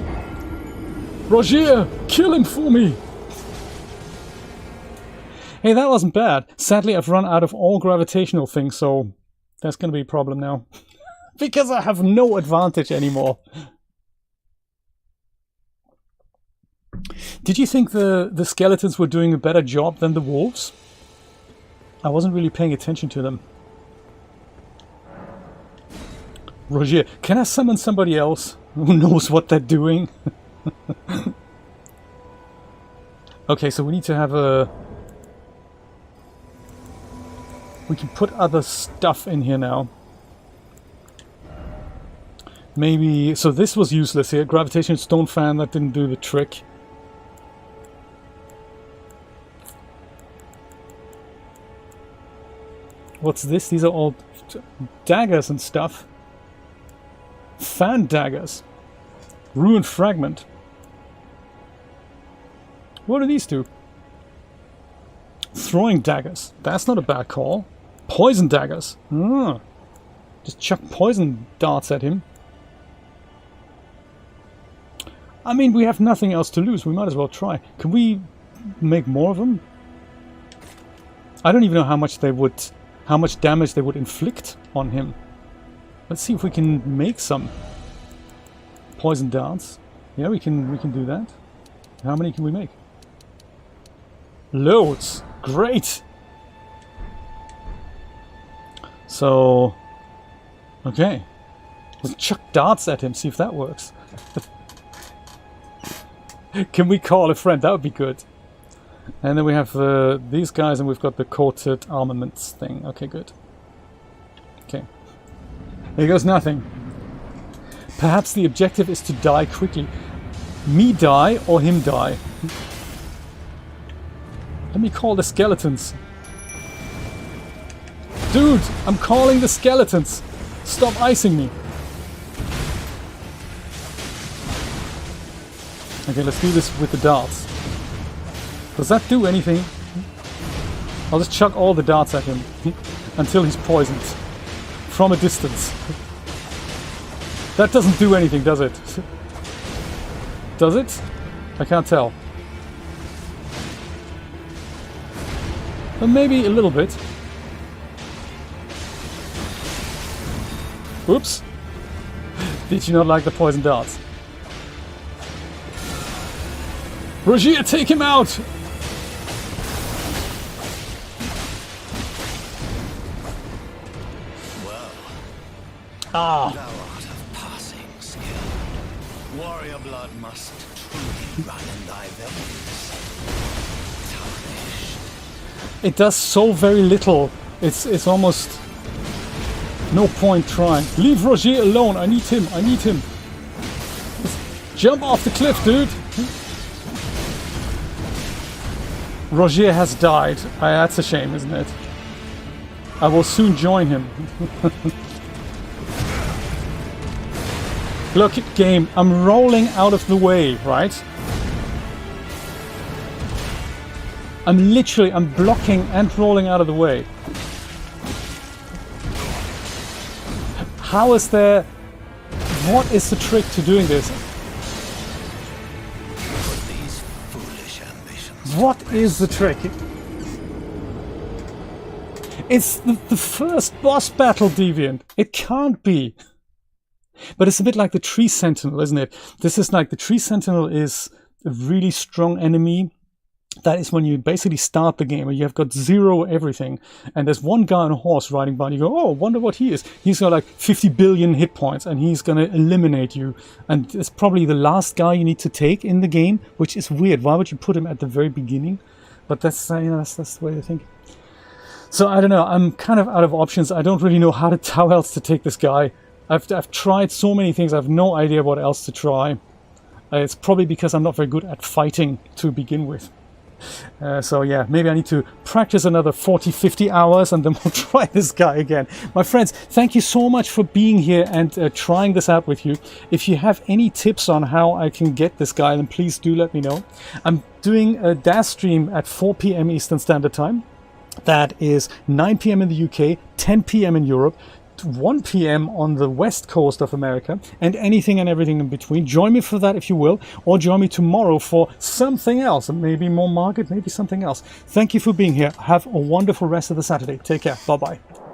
Rogier, kill him for me! Hey, that wasn't bad. Sadly, I've run out of all gravitational things, so that's going to be a problem now. Because I have no advantage anymore. Did you think the skeletons were doing a better job than the wolves? I wasn't really paying attention to them. Rogier, can I summon somebody else who knows what they're doing? Okay, so we need to have a... We can put other stuff in here now. Maybe... So this was useless here. Gravitation stone fan, that didn't do the trick. What's this? These are all daggers and stuff. Fan daggers. Ruined fragment. What are these two? Throwing daggers. That's not a bad call. Poison daggers. Just chuck poison darts at him. I mean, we have nothing else to lose. We might as well try. Can we make more of them? I don't even know how much damage they would inflict on him. Let's see if we can make some poison darts. Yeah, we can do that. How many can we make? Loads. Great. So, okay. Let's chuck darts at him, see if that works. Can we call a friend? That would be good. And then we have these guys, and we've got the coated armaments thing. Okay, good. Okay. Here goes nothing. Perhaps the objective is to die quickly. Me die or him die? Let me call the skeletons. Dude, I'm calling the skeletons. Stop icing me. Okay, let's do this with the darts. Does that do anything? I'll just chuck all the darts at him until he's poisoned. From a distance. That doesn't do anything, does it? Does it? I can't tell. Well, maybe a little bit. Oops. Did you not like the poison darts? Rogier, take him out! Thou art of passing skill. Warrior blood must truly run in thy veins. Tarnished. It does so very little. It's almost no point trying. Leave Rogier alone. I need him. I need him. Just jump off the cliff, dude. Rogier has died. That's a shame, isn't it? I will soon join him. Look, game, I'm rolling out of the way, right? I'm blocking and rolling out of the way. How is there... What is the trick to doing this? These foolish ambitions. What is the trick? It's the first boss battle, Deviant. It can't be. But it's a bit like the Tree Sentinel, isn't it? This is like the Tree Sentinel is a really strong enemy. That is when you basically start the game and you have got zero everything. And there's one guy on a horse riding by and you go, oh, wonder what he is. He's got like 50 billion hit points and he's going to eliminate you. And it's probably the last guy you need to take in the game, which is weird. Why would you put him at the very beginning? But that's, that's the way they think. So I don't know. I'm kind of out of options. I don't really know how else to take this guy. I've tried so many things, I have no idea what else to try. It's probably because I'm not very good at fighting to begin with. So yeah, maybe I need to practice another 40-50 hours and then we'll try this guy again. My friends, thank you so much for being here and trying this out with you. If you have any tips on how I can get this guy, then please do let me know. I'm doing a DAS stream at 4 p.m. Eastern Standard Time. That is 9 p.m. in the UK, 10 p.m. in Europe, 1 p.m. on the west coast of America, and anything and everything in between. Join me for that if you will, or join me tomorrow for something else, maybe more Margit, maybe something else. Thank you for being here. Have a wonderful rest of the Saturday. Take care. Bye-bye.